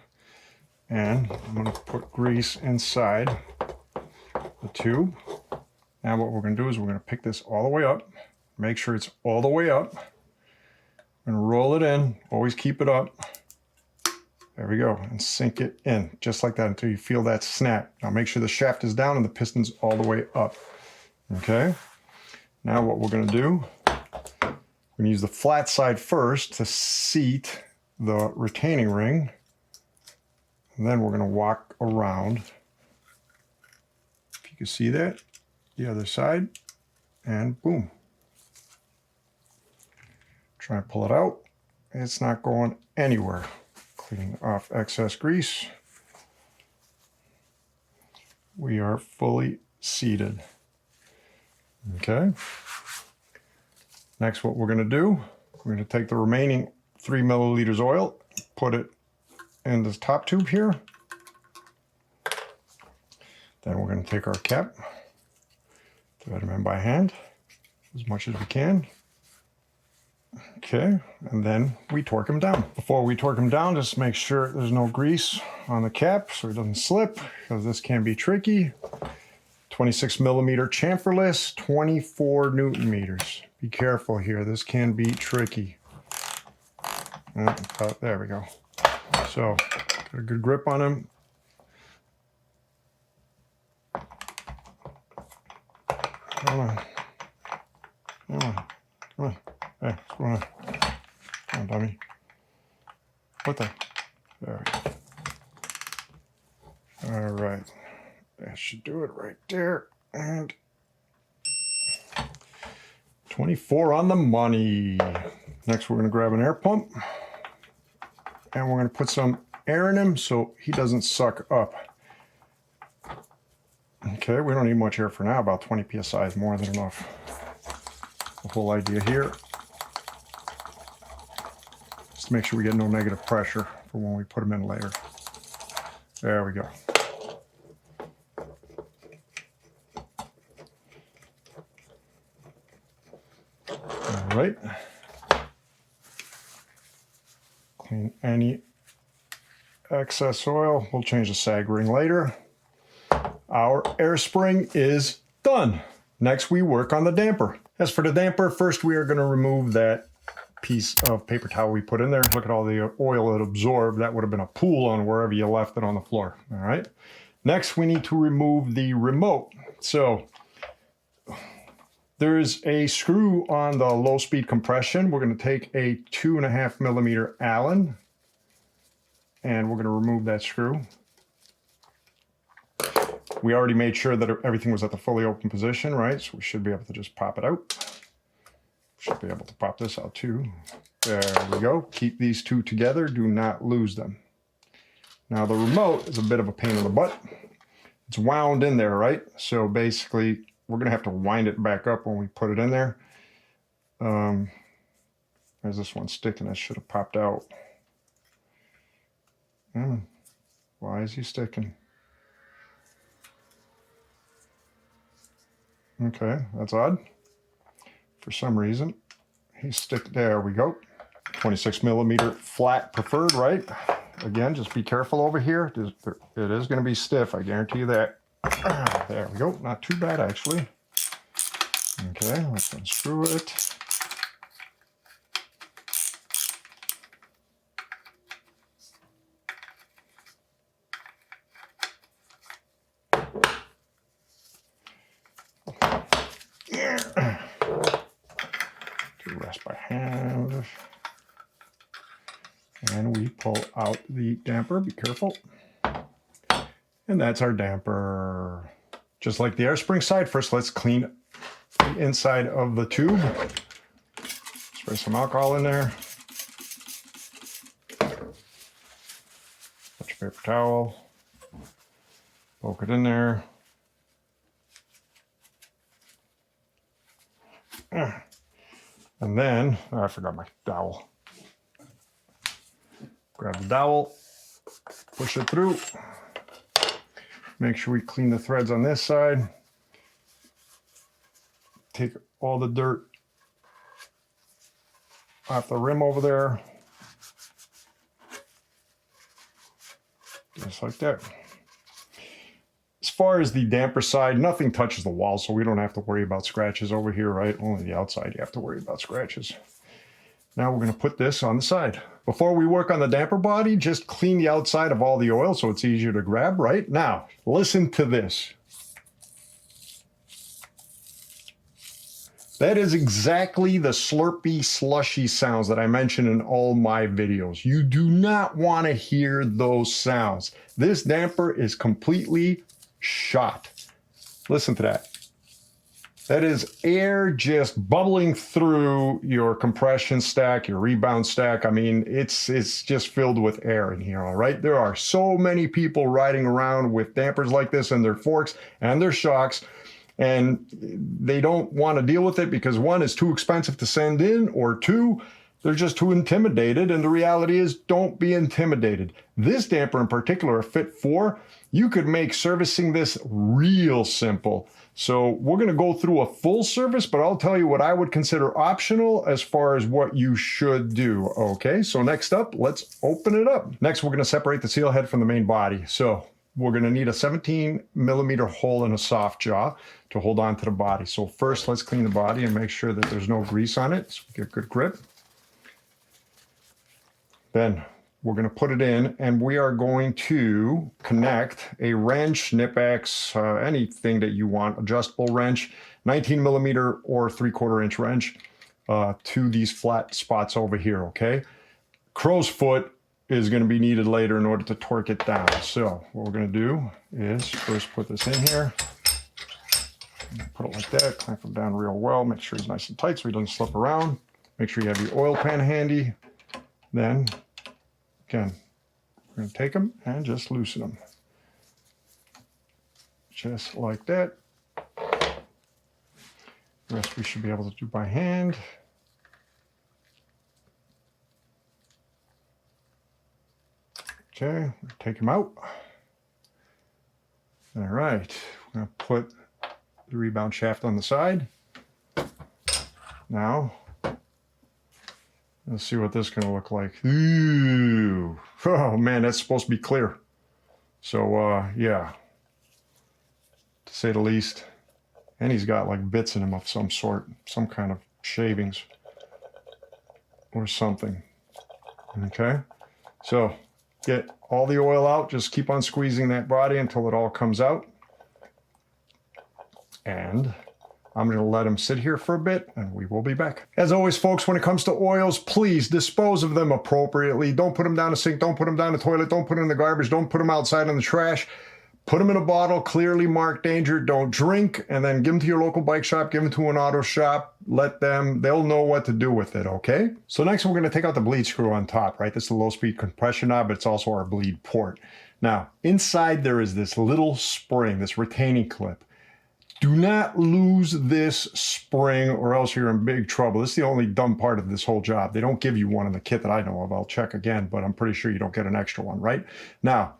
And I'm going to put grease inside the tube. Now what we're going to do is we're going to pick this all the way up. Make sure it's all the way up. We're going to roll it in. Always keep it up. There we go. And sink it in just like that until you feel that snap. Now make sure the shaft is down and the piston's all the way up. Okay. Now what we're going to do, we're going to use the flat side first to seat the retaining ring. And then we're going to walk around. If you can see that, the other side, and boom. Try and pull it out. It's not going anywhere. Cleaning off excess grease. We are fully seated. Okay. Next, what we're going to do, we're going to take the remaining 3 milliliters oil, put it in this top tube here. Then we're going to take our cap, thread them in by hand as much as we can. Okay, and then we torque them down. Before we torque them down, just make sure there's no grease on the cap so it doesn't slip, because this can be tricky. 26 millimeter chamferless, 24 Newton meters. Be careful here, this can be tricky. There we go. So, got a good grip on them. Come on. Come on. Come on. Hey, what's going on? Come on, dummy. What the? There we go. All right. That should do it right there. And 24 on the money. Next, we're going to grab an air pump. And we're going to put some air in him so he doesn't suck up. Okay, we don't need much air for now. About 20 psi is more than enough. The whole idea here is to make sure we get no negative pressure for when we put them in later. There we go. All right. Clean any excess oil. We'll change the sag ring later. Our air spring is done. Next, we work on the damper. As for the damper, first we are going to remove that piece of paper towel we put in there. Look at all the oil it absorbed. That would have been a pool on wherever you left it on the floor. All right. Next, we need to remove the remote. So there's a screw on the low speed compression. We're going to take a 2.5 millimeter Allen and we're going to remove that screw. We already made sure that everything was at the fully open position, right? So we should be able to just pop it out. Should be able to pop this out too. There we go. Keep these two together. Do not lose them. Now the remote is a bit of a pain in the butt. It's wound in there, right? So basically, we're going to have to wind it back up when we put it in there. There's this one sticking. That should have popped out. Why is he sticking? Okay, that's odd. For some reason, he's stick. There we go. 26 millimeter flat preferred, right? Again, just be careful over here. It is going to be stiff, I guarantee you that. There we go. Not too bad, actually. Okay, let's unscrew it. Do rest by hand. And we pull out the damper. Be careful. And that's our damper. Just like the air spring side, first let's clean the inside of the tube. Spray some alcohol in there. Put your paper towel. Poke it in there. And then, oh, I forgot my dowel. Grab the dowel, push it through. Make sure we clean the threads on this side. Take all the dirt off the rim over there. Just like that. As far as the damper side, nothing touches the wall, so we don't have to worry about scratches over here, right? Only the outside you have to worry about scratches. Now we're going to put this on the side. Before we work on the damper body, just clean the outside of all the oil so it's easier to grab, right? Now, listen to this. That is exactly the slurpy, slushy sounds that I mention in all my videos. You do not want to hear those sounds. This damper is completely shot. Listen to that. That is air just bubbling through your compression stack, your rebound stack. I mean, it's just filled with air in here, all right? There are so many people riding around with dampers like this and their forks and their shocks, and they don't want to deal with it because one, is too expensive to send in, or two, they're just too intimidated. And the reality is, don't be intimidated. This damper in particular, a FIT4, you could make servicing this real simple. So we're going to go through a full service, but I'll tell you what I would consider optional as far as what you should do. Okay, so next up, let's open it up. Next, we're going to separate the seal head from the main body. So we're going to need a 17 millimeter hole in a soft jaw to hold on to the body. So first, let's clean the body and make sure that there's no grease on it, so we get good grip. Then we're going to put it in, and we are going to connect a wrench, Nip-X, anything that you want, adjustable wrench, 19 millimeter or 3/4 inch wrench to these flat spots over here, okay? Crow's foot is going to be needed later in order to torque it down. So what we're going to do is first put this in here. Put it like that, clamp it down real well, make sure it's nice and tight so he doesn't slip around. Make sure you have your oil pan handy. Then, again, we're going to take them and just loosen them. Just like that. The rest we should be able to do by hand. Okay, take them out. All right, we're going to put the rebound shaft on the side. Now, let's see what this is going to look like. Ooh, oh man, that's supposed to be clear. So yeah, to say the least. And he's got like bits in him of some sort, some kind of shavings or something. Okay, so get all the oil out. Just keep on squeezing that body until it all comes out. And I'm going to let them sit here for a bit and we will be back. As always, folks, when it comes to oils, please dispose of them appropriately. Don't put them down the sink. Don't put them down the toilet. Don't put them in the garbage. Don't put them outside in the trash. Put them in a bottle, clearly marked danger. Don't drink, and then give them to your local bike shop. Give them to an auto shop. They'll know what to do with it, okay? So next we're going to take out the bleed screw on top, right? This is the low speed compression knob, but it's also our bleed port. Now, inside there is this little spring, this retaining clip. Do not lose this spring or else you're in big trouble. This is the only dumb part of this whole job. They don't give you one in the kit that I know of. I'll check again, but I'm pretty sure you don't get an extra one, right? Now,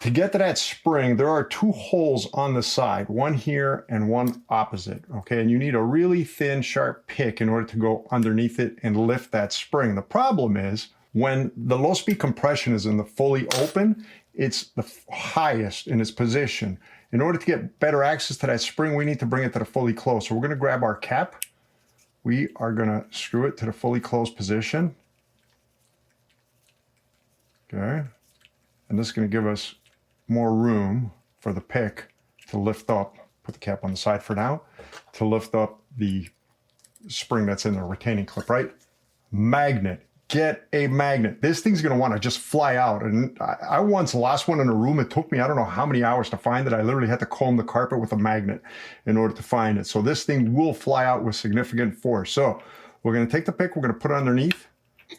to get to that spring, there are two holes on the side, one here and one opposite, okay? And you need a really thin, sharp pick in order to go underneath it and lift that spring. The problem is when the low speed compression is in the fully open, it's the highest in its position. In order to get better access to that spring, we need to bring it to the fully closed. So we're gonna grab our cap. We are gonna screw it to the fully closed position. Okay, and this is gonna give us more room for the pick to lift up, put the cap on the side for now, to lift up the spring that's in the retaining clip, right? Magnet. Get a magnet. This thing's going to want to just fly out. And I once lost one in a room. It took me, I don't know how many hours to find it. I literally had to comb the carpet with a magnet in order to find it. So this thing will fly out with significant force. So we're going to take the pick, we're going to put it underneath,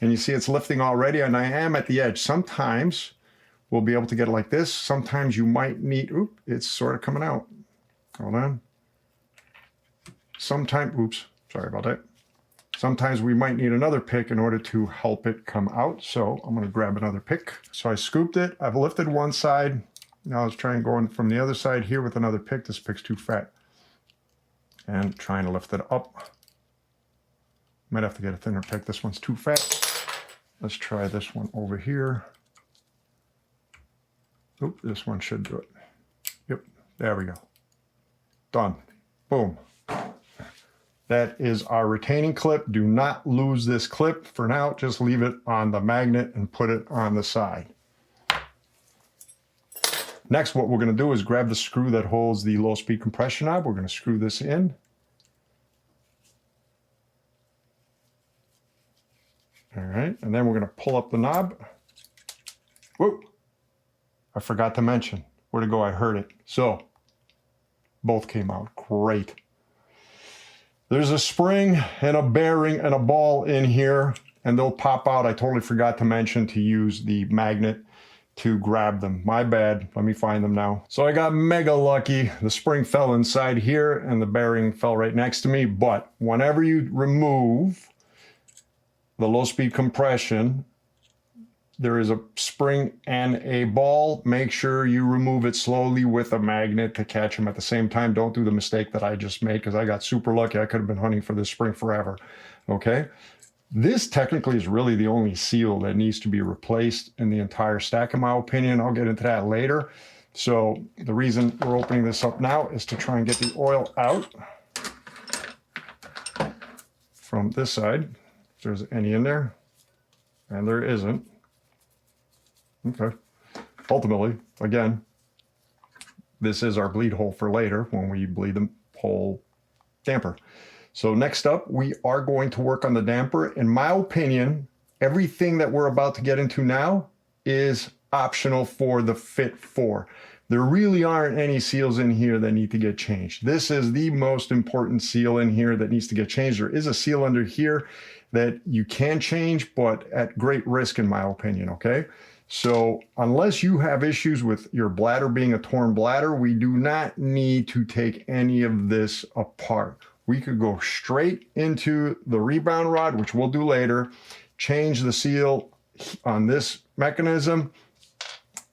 and you see it's lifting already, and I am at the edge. Sometimes we'll be able to get it like this. Sometimes you might need, oop, it's sort of coming out. Hold on. Oops, sorry about that. Sometimes we might need another pick in order to help it come out. So I'm gonna grab another pick. So I scooped it, I've lifted one side. Now let's try and go in from the other side here with another pick. This pick's too fat. And trying to lift it up. Might have to get a thinner pick. This one's too fat. Let's try this one over here. Oop, this one should do it. Yep, there we go. Done. Boom. That is our retaining clip. Do not lose this clip. For now, just leave it on the magnet and put it on the side. Next, what we're going to do is grab the screw that holds the low speed compression knob. We're going to screw this in. All right, and then we're going to pull up the knob. Whoa, I forgot to mention. Where'd it go? I heard it. So, both came out. Great. There's a spring and a bearing and a ball in here, and they'll pop out. I totally forgot to mention to use the magnet to grab them. My bad. Let me find them now. So I got mega lucky. The spring fell inside here and the bearing fell right next to me. But whenever you remove the low speed compression, there is a spring and a ball. Make sure you remove it slowly with a magnet to catch them at the same time. Don't do the mistake that I just made because I got super lucky. I could have been hunting for this spring forever. Okay. This technically is really the only seal that needs to be replaced in the entire stack, in my opinion. I'll get into that later. So the reason we're opening this up now is to try and get the oil out from this side. If there's any in there, and there isn't. Okay. Ultimately, again, this is our bleed hole for later when we bleed the whole damper. So next up, we are going to work on the damper. In my opinion, everything that we're about to get into now is optional for the FIT4. There really aren't any seals in here that need to get changed. This is the most important seal in here that needs to get changed. There is a seal under here that you can change, but at great risk in my opinion, okay? So unless you have issues with your bladder being a torn bladder, we do not need to take any of this apart. We could go straight into the rebound rod, which we'll do later, change the seal on this mechanism,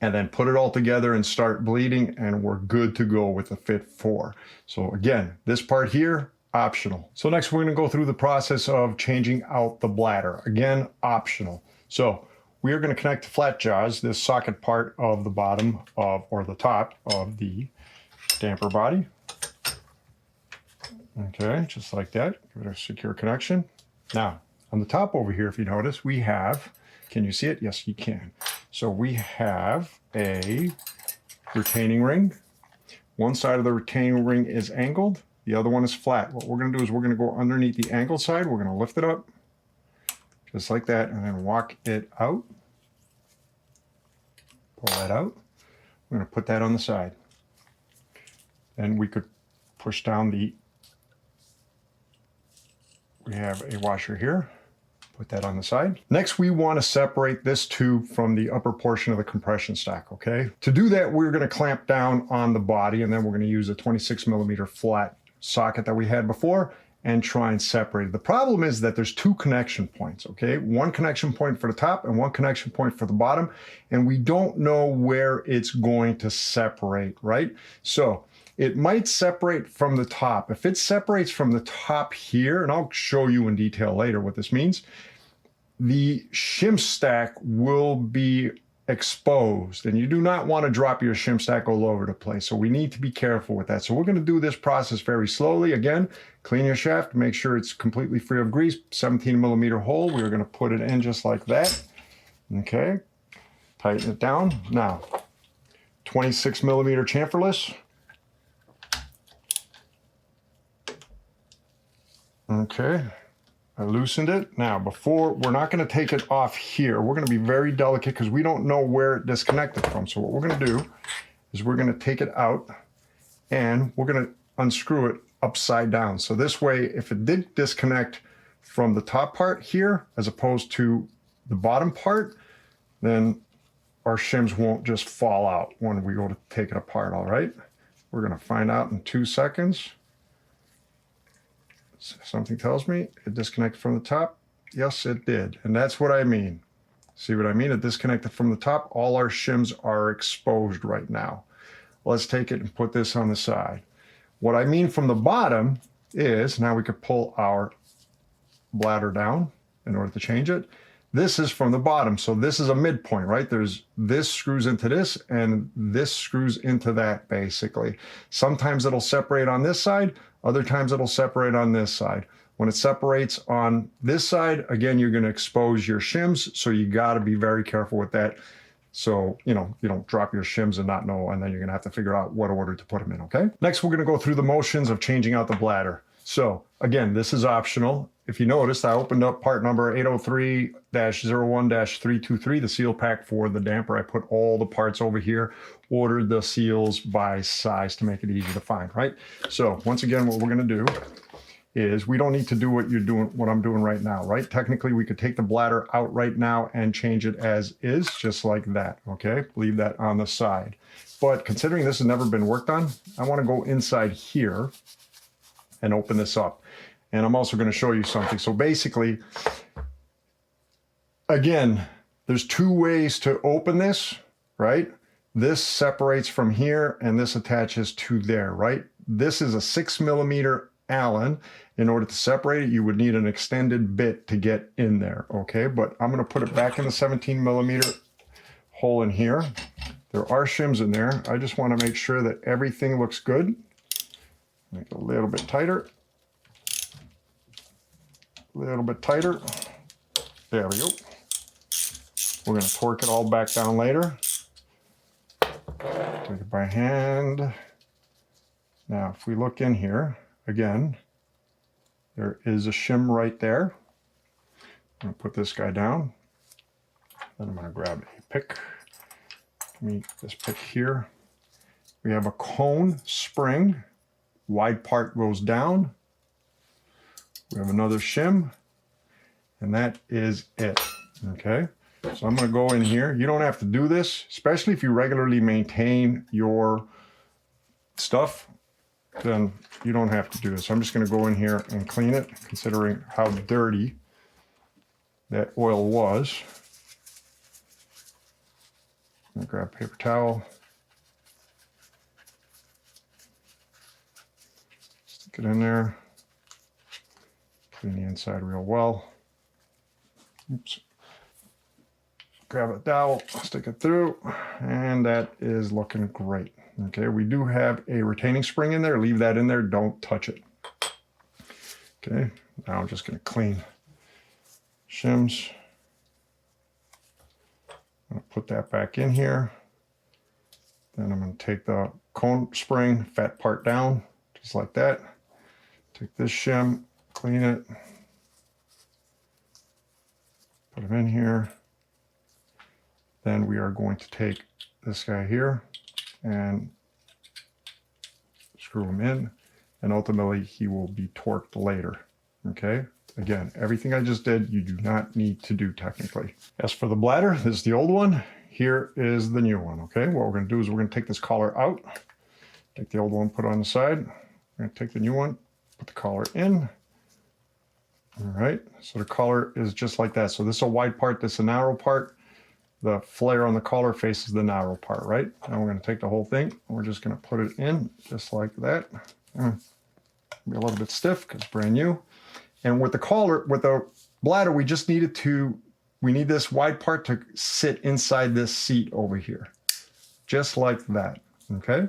and then put it all together and start bleeding, and we're good to go with the FIT4. So again, this part here, optional. So next we're gonna go through the process of changing out the bladder. Again, optional. So we are going to connect the flat jaws, this socket part of the bottom of, or the top of the damper body. Okay, just like that. Give it a secure connection. Now, on the top over here, if you notice, we have, can you see it? Yes, you can. So we have a retaining ring. One side of the retaining ring is angled, the other one is flat. What we're going to do is we're going to go underneath the angled side, we're going to lift it up, just like that, and then walk it out. Pull that out. We're going to put that on the side. Then we could push down we have a washer here. Put that on the side. Next, we want to separate this tube from the upper portion of the compression stack, okay? To do that, we're going to clamp down on the body, and then we're going to use a 26mm flat socket that we had before and try and separate it. The problem is that there's two connection points, okay? One connection point for the top and one connection point for the bottom, and we don't know where it's going to separate, right? So it might separate from the top. If it separates from the top here, and I'll show you in detail later what this means, the shim stack will be exposed, and you do not want to drop your shim stack all over the place. So we need to be careful with that. So we're going to do this process very slowly. Again, clean your shaft, make sure it's completely free of grease. 17mm hole, we're going to put it in just like that. Okay, tighten it down. Now, 26mm chamferless. Okay, I loosened it. Now, we're not going to take it off here. We're going to be very delicate because we don't know where it disconnected from. So what we're going to do is we're going to take it out and we're going to unscrew it upside down. So this way, if it did disconnect from the top part here, as opposed to the bottom part, then our shims won't just fall out when we go to take it apart, all right? We're going to find out in 2 seconds. Something tells me it disconnected from the top. Yes, it did. And that's what I mean. See what I mean? It disconnected from the top. All our shims are exposed right now. Let's take it and put this on the side. What I mean from the bottom is, now we could pull our bladder down in order to change it. This is from the bottom. So this is a midpoint, right? This screws into this and this screws into that basically. Sometimes it'll separate on this side. Other times it'll separate on this side. When it separates on this side, again, you're going to expose your shims. So you got to be very careful with that. So, you don't drop your shims and not know, and then you're going to have to figure out what order to put them in, okay? Next, we're going to go through the motions of changing out the bladder. So again, this is optional. If you noticed, I opened up part number 803-01-323, the seal pack for the damper. I put all the parts over here, ordered the seals by size to make it easy to find, right? So once again, what we're going to do is we don't need to do what I'm doing right now, right? Technically, we could take the bladder out right now and change it as is, just like that, okay? Leave that on the side. But considering this has never been worked on, I want to go inside here and open this up. And I'm also going to show you something. So basically, again, there's two ways to open this, right? This separates from here and this attaches to there, right? This is a 6mm Allen. In order to separate it, you would need an extended bit to get in there, okay? But I'm going to put it back in the 17mm hole in here. There are shims in there. I just want to make sure that everything looks good. Make it a little bit tighter. A little bit tighter. There we go. We're going to torque it all back down later. Take it by hand. Now, if we look in here, again, there is a shim right there. I'm going to put this guy down. Then I'm going to grab a pick. Give me this pick here. We have a cone spring. Wide part goes down. We have another shim, and that is it, okay? So I'm going to go in here. You don't have to do this, especially if you regularly maintain your stuff, then you don't have to do this. I'm just going to go in here and clean it, considering how dirty that oil was. I'm going to grab a paper towel. Stick it in there. Clean the inside real well. Oops. Grab a towel, stick it through, and that is looking great. Okay, we do have a retaining spring in there. Leave that in there. Don't touch it. Okay, now I'm just going to clean shims. I'm going to put that back in here. Then I'm going to take the cone spring, fat part down, just like that. Take this shim, clean it, put them in here. Then we are going to take this guy here and screw him in, and ultimately he will be torqued later. Okay, again, everything I just did you do not need to do technically. As for the bladder, this is the old one, here is the new one. Okay, what we're going to do is we're going to take this collar out, take the old one, put it on the side. We're going to take the new one, put the collar in. All right, so the collar is just like that. So this is a wide part, this is a narrow part. The flare on the collar faces the narrow part, right? Now we're going to take the whole thing, and we're just going to put it in just like that. Be a little bit stiff because it's brand new. And with the collar, with the bladder, we just need this wide part to sit inside this seat over here, just like that. Okay,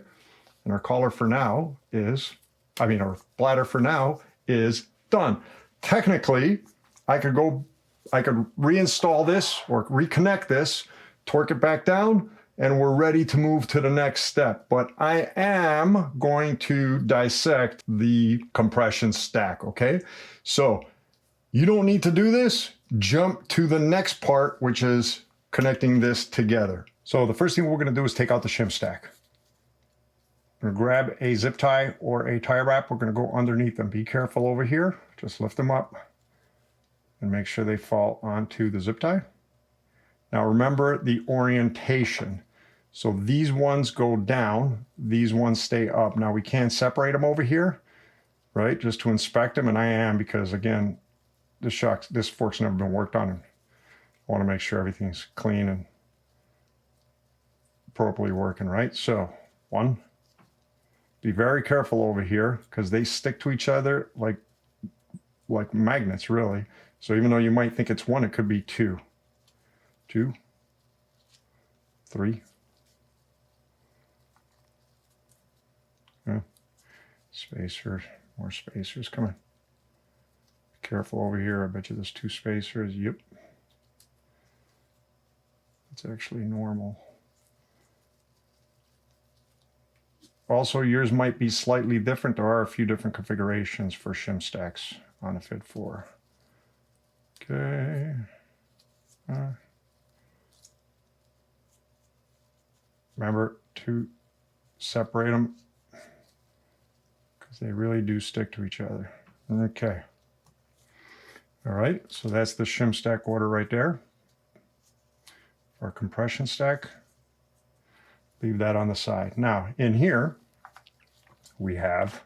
and our collar for now is, our bladder for now is done. Technically, I could reinstall this or reconnect this, torque it back down, and we're ready to move to the next step. But I am going to dissect the compression stack, okay? So you don't need to do this. Jump to the next part, which is connecting this together. So the first thing we're going to do is take out the shim stack. We're going to grab a zip tie or a tie wrap. We're going to go underneath them. Be careful over here. Just lift them up and make sure they fall onto the zip tie. Now remember the orientation. So these ones go down, these ones stay up. Now we can separate them over here, right? Just to inspect them, and I am, because again, this fork's never been worked on, and I want to make sure everything's clean and appropriately working, right? So one, be very careful over here because they stick to each other like magnets, really. So even though you might think it's one, it could be two. 2, 3. Yeah. Spacers, more spacers, come on. Be careful over here, I bet you there's 2 spacers, yep. It's actually normal. Also, yours might be slightly different. There are a few different configurations for shim stacks on a FIT4. Okay. Remember to separate them because they really do stick to each other. Okay. All right, so that's the shim stack order right there. Our compression stack. Leave that on the side. Now, in here, we have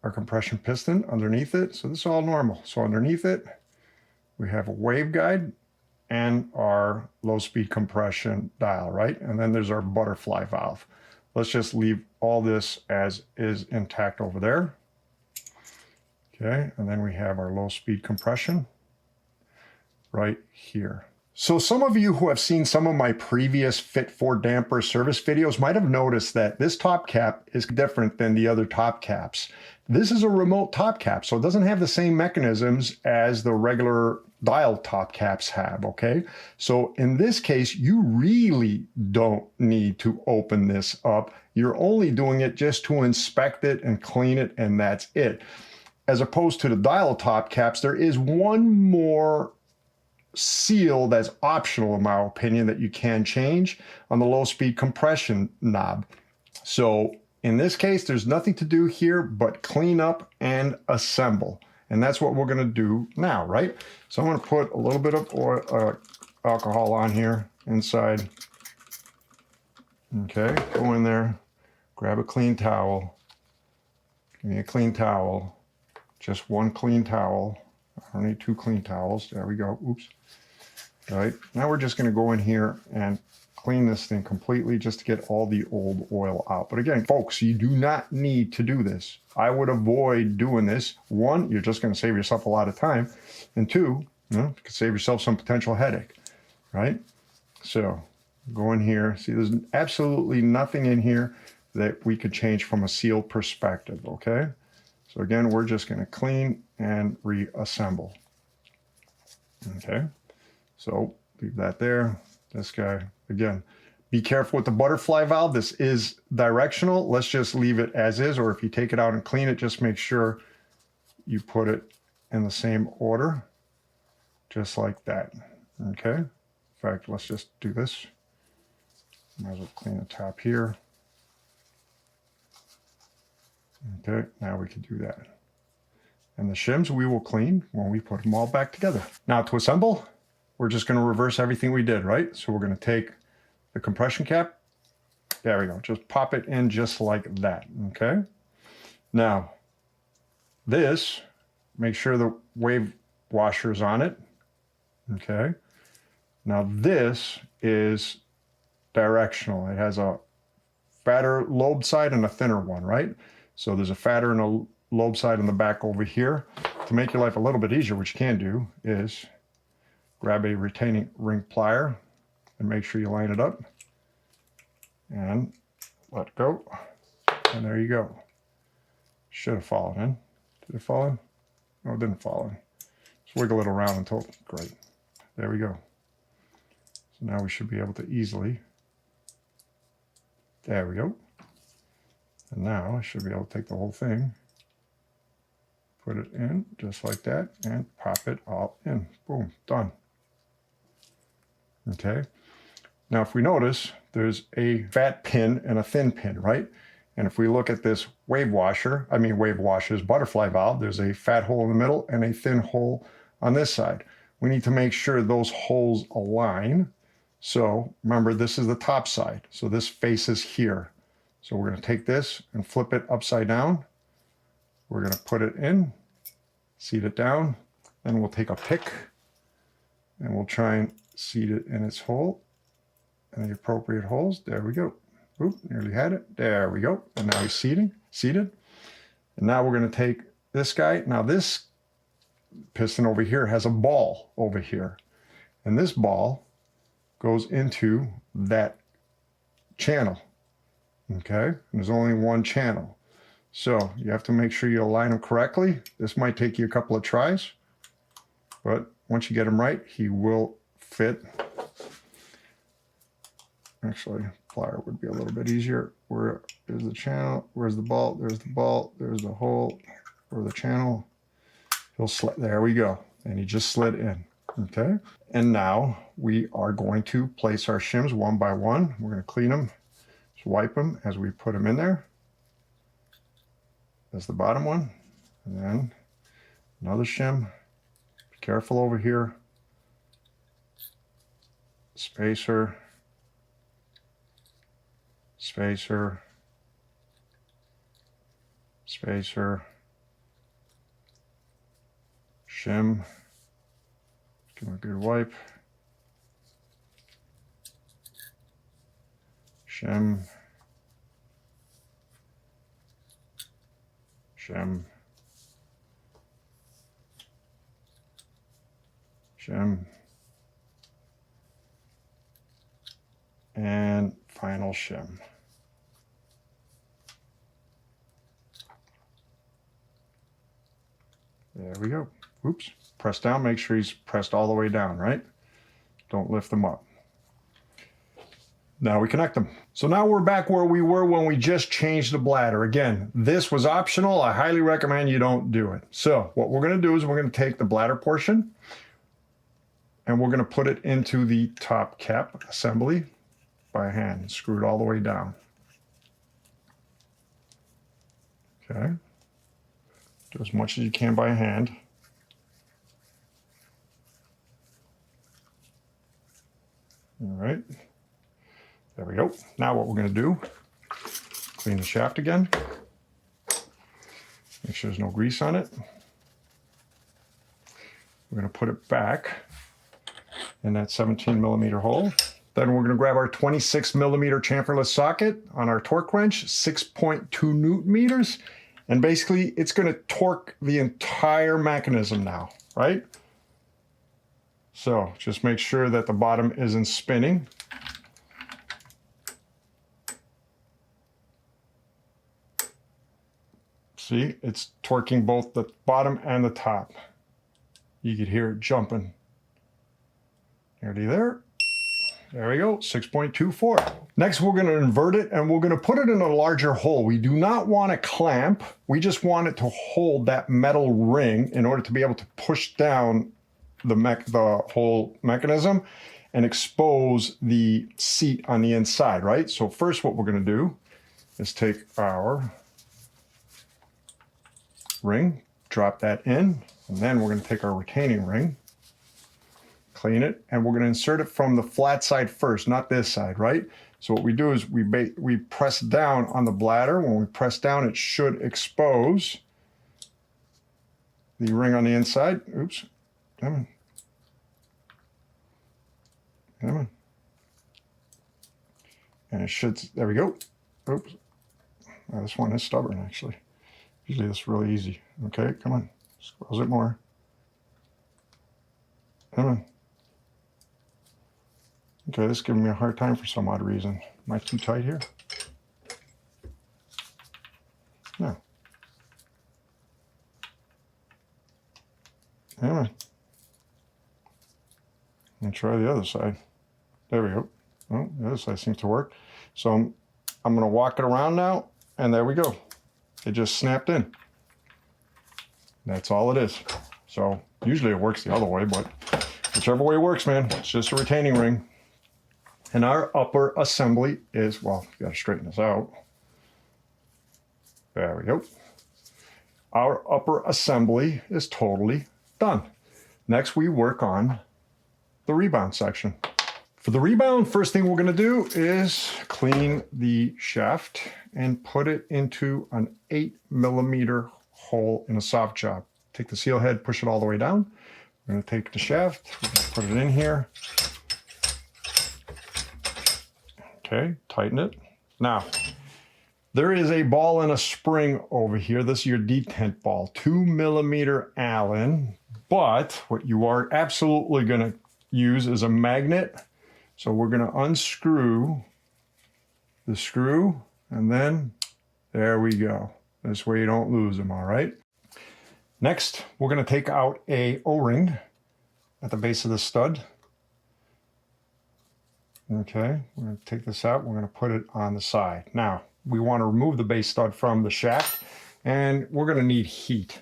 our compression piston underneath it. So this is all normal. So underneath it, we have a waveguide and our low-speed compression dial, right? And then there's our butterfly valve. Let's just leave all this as is intact over there. Okay, and then we have our low-speed compression right here. So some of you who have seen some of my previous FIT4 damper service videos might have noticed that this top cap is different than the other top caps. This is a remote top cap, so it doesn't have the same mechanisms as the regular dial top caps have, okay? So in this case, you really don't need to open this up. You're only doing it just to inspect it and clean it, and that's it. As opposed to the dial top caps, there is one more seal that's optional, in my opinion, that you can change on the low speed compression knob. So in this case, there's nothing to do here but clean up and assemble. And that's what we're going to do now, right? So I'm going to put a little bit of oil, alcohol on here inside. Okay, go in there, grab a clean towel. Give me a clean towel, just one clean towel. I don't need 2 clean towels. There we go. Oops. All right. Now we're just going to go in here and clean this thing completely just to get all the old oil out. But again, folks, you do not need to do this. I would avoid doing this. 1, you're just going to save yourself a lot of time. And 2, you could save yourself some potential headache, right? So go in here. See, there's absolutely nothing in here that we could change from a seal perspective, okay? So again, we're just going to clean and reassemble. Okay, So leave that there. This guy, again, be careful with the butterfly valve. This is directional. Let's just leave it as is, or if you take it out and clean it, just make sure you put it in the same order, just like that. Okay. In fact, let's just do this. Might as well clean the top here. Okay, now we can do that. And the shims we will clean when we put them all back together. Now to assemble, we're just going to reverse everything we did, right? So we're going to take the compression cap. There we go. Just pop it in just like that, okay? Now, this, make sure the wave washer is on it, okay? Now this is directional. It has a fatter lobe side and a thinner one, right? So there's a fatter and a lobe side in the back over here. To make your life a little bit easier, what you can do is grab a retaining ring plier and make sure you line it up and let go. And there you go. Should have fallen in. Did it fall in? No, it didn't fall in. Just wiggle it around until, great. There we go. So now we should be able to easily, there we go. And now I should be able to take the whole thing, put it in just like that, and pop it all in. Boom, done. Okay. Now if we notice, there's a fat pin and a thin pin, right? And if we look at this wave washer's butterfly valve, there's a fat hole in the middle and a thin hole on this side. We need to make sure those holes align. So remember, this is the top side. So this faces here. So we're going to take this and flip it upside down. We're going to put it in, seat it down, then we'll take a pick and we'll try and seat it in its hole, in the appropriate holes. There we go. Oop, nearly had it. There we go. And now he's seated. And now we're going to take this guy. Now this piston over here has a ball over here. And this ball goes into that channel. Okay? And there's only one channel. So you have to make sure you align them correctly. This might take you a couple of tries, but once you get them right, he will fit. Actually, plier would be a little bit easier. Where is the channel? Where's the ball? There's the ball. There's the hole or the channel. He'll slid. There we go. And he just slid in. Okay. And now we are going to place our shims one by one. We're going to clean them. Just wipe them as we put them in there. That's the bottom one. And then another shim. Be careful over here. Spacer. Spacer. Spacer. Shim. Give him a good wipe. Shim. Shim. Shim. And final shim. There we go. Oops. Press down. Make sure he's pressed all the way down, right? Don't lift them up. Now we connect them. So now we're back where we were when we just changed the bladder. Again, this was optional. I highly recommend you don't do it. So what we're going to do is we're going to take the bladder portion and we're going to put it into the top cap assembly by hand. Screw it all the way down. Okay. Do as much as you can by hand. All right. There we go. Now what we're going to do, clean the shaft again. Make sure there's no grease on it. We're going to put it back in that 17mm hole. Then we're going to grab our 26mm chamferless socket on our torque wrench, 6.2 Newton meters. And basically it's going to torque the entire mechanism now, right? So just make sure that the bottom isn't spinning. See, it's torquing both the bottom and the top. You could hear it jumping. Nearly there. There we go, 6.24. Next, we're gonna invert it and we're gonna put it in a larger hole. We do not want to clamp. We just want it to hold that metal ring in order to be able to push down the whole mechanism and expose the seat on the inside, right? So first what we're gonna do is take our ring, drop that in, and then we're gonna take our retaining ring, clean it, and we're going to insert it from the flat side first, not this side, right? So what we do is we press down on the bladder. When we press down, it should expose the ring on the inside. Oops, come on. Come on. And it should, there we go. Oops. Oh, this one is stubborn, actually. Usually it's really easy. Okay, come on. Squeeze it more. Come on. Okay, this is giving me a hard time for some odd reason. Am I too tight here? No. Come on. And try the other side. There we go. Oh, the other side seems to work. So I'm going to walk it around now, and there we go. It just snapped in. That's all it is. So usually it works the other way, but whichever way works, man, it's just a retaining ring. And our upper assembly is, well, you got to straighten this out. There we go. Our upper assembly is totally done. Next, we work on the rebound section. For the rebound, first thing we're going to do is clean the shaft and put it into an 8mm hole in a soft job. Take the seal head, push it all the way down. We're going to take the shaft, put it in here. Okay, tighten it. Now, there is a ball and a spring over here. This is your detent ball, 2mm Allen. But what you are absolutely going to use is a magnet. So we're going to unscrew the screw, and then there we go. This way you don't lose them, all right? Next, we're going to take out a O-ring at the base of the stud. Okay, we're going to take this out. We're going to put it on the side. Now, we want to remove the base stud from the shaft, and we're going to need heat.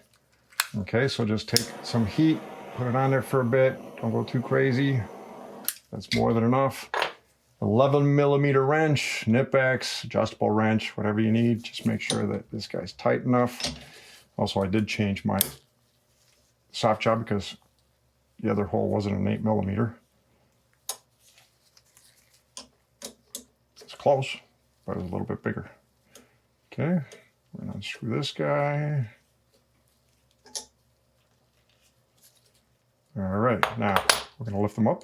Okay, so just take some heat, put it on there for a bit. Don't go too crazy. That's more than enough. 11mm wrench, Nip-X, adjustable wrench, whatever you need. Just make sure that this guy's tight enough. Also, I did change my soft job because the other hole wasn't an 8mm. It's close, but it's a little bit bigger. Okay, we're going to unscrew this guy. All right, now we're going to lift them up.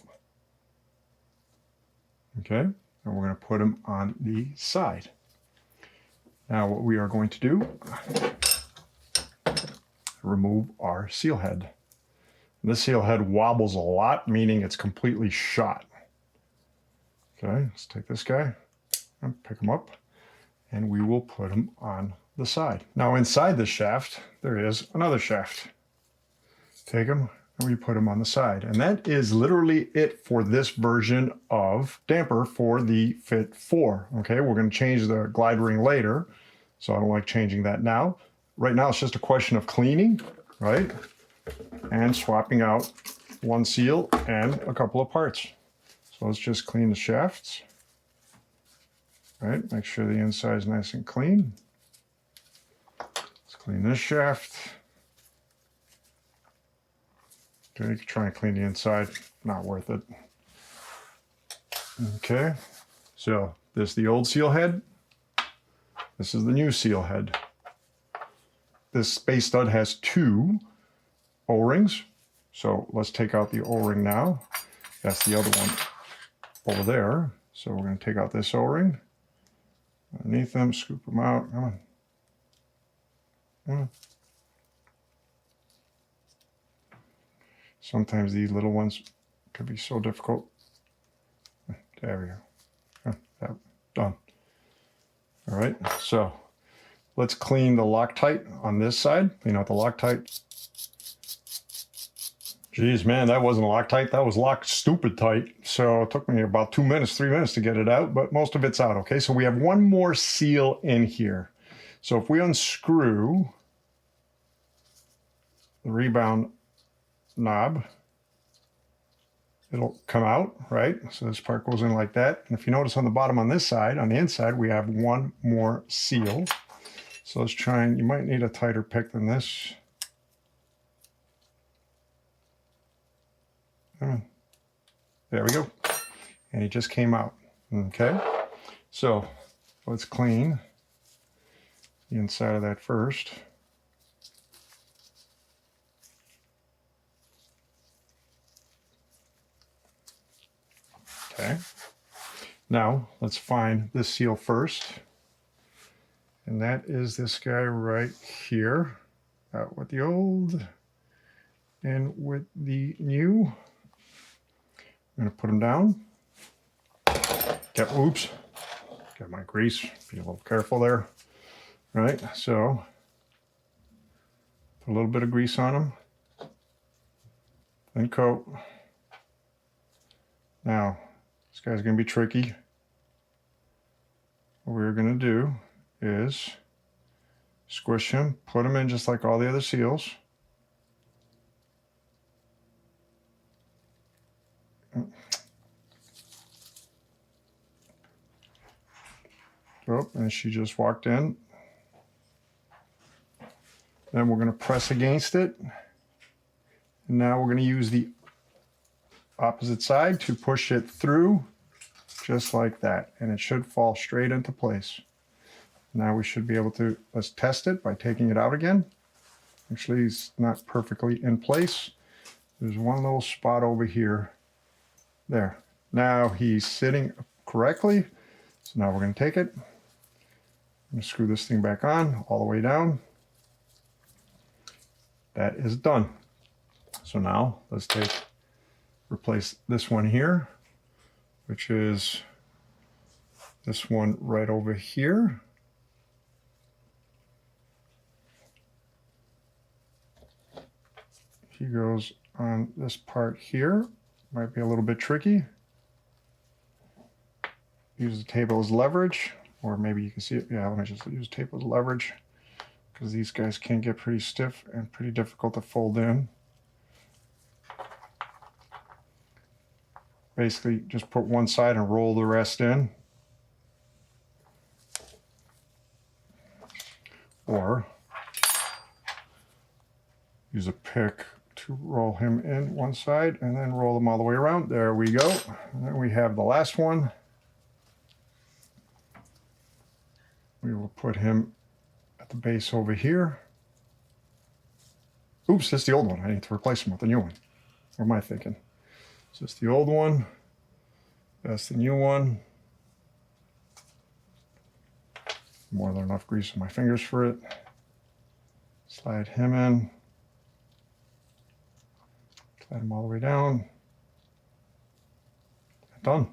Okay, and we're going to put them on the side. Now what we are going to do, remove our seal head. And this seal head wobbles a lot, meaning it's completely shot. Okay, let's take this guy and pick him up, and we will put him on the side. Now inside the shaft, there is another shaft. Take him, and we put them on the side. And that is literally it for this version of damper for the FIT4. Okay, we're going to change the glide ring later, so I don't like changing that now. Right now it's just a question of cleaning, right? And swapping out one seal and a couple of parts. So let's just clean the shafts. Right, make sure the inside is nice and clean. Let's clean this shaft. Okay, you can try and clean the inside, not worth it. Okay, so this is the old seal head. This is the new seal head. This base stud has 2 O-rings. So let's take out the O-ring now. That's the other one over there. So we're going to take out this O-ring. Underneath them, scoop them out. Come on. Come on. Sometimes these little ones could be so difficult. There we go. Done. All right, so let's clean the Loctite on this side. Clean out the Loctite. Geez, man, that wasn't Loctite. That was locked stupid tight. So it took me about 2 minutes, 3 minutes to get it out, but most of it's out. Okay, so we have one more seal in here. So if we unscrew the rebound knob, it'll come out, right? So this part goes in like that. And if you notice on the bottom on this side, on the inside, we have one more seal. So let's try, and you might need a tighter pick than this. There we go. And he just came out. Okay. So let's clean the inside of that first. Okay. Now let's find this seal first. And that is this guy right here. Out with the old and with the new. I'm going to put them down. Oops. Got my grease. Be a little careful there. Right, so put a little bit of grease on them. Then coat. Now, this guy's going to be tricky. What we're going to do is squish him, put him in just like all the other seals. Oh, and she just walked in. Then we're going to press against it. And now we're going to use the opposite side to push it through just like that. And it should fall straight into place. Now we should be able to, let's test it by taking it out again. Actually, it's not perfectly in place. There's one little spot over here. There. Now he's sitting correctly. So now we're going to take it. I'm going to screw this thing back on all the way down. That is done. So now let's replace this one here, which is this one right over here. He goes on this part here. Might be a little bit tricky. Use the table as leverage, or maybe you can see it. Yeah, let me just use the table as leverage, because these guys can get pretty stiff and pretty difficult to fold in. Basically, just put one side and roll the rest in. Or use a pick to roll him in one side and then roll them all the way around. There we go. And then we have the last one. We will put him at the base over here. Oops, that's the old one. I need to replace him with the new one. What am I thinking? So it's the old one. That's the new one. More than enough grease on my fingers for it. Slide him in. Slide him all the way down. Done.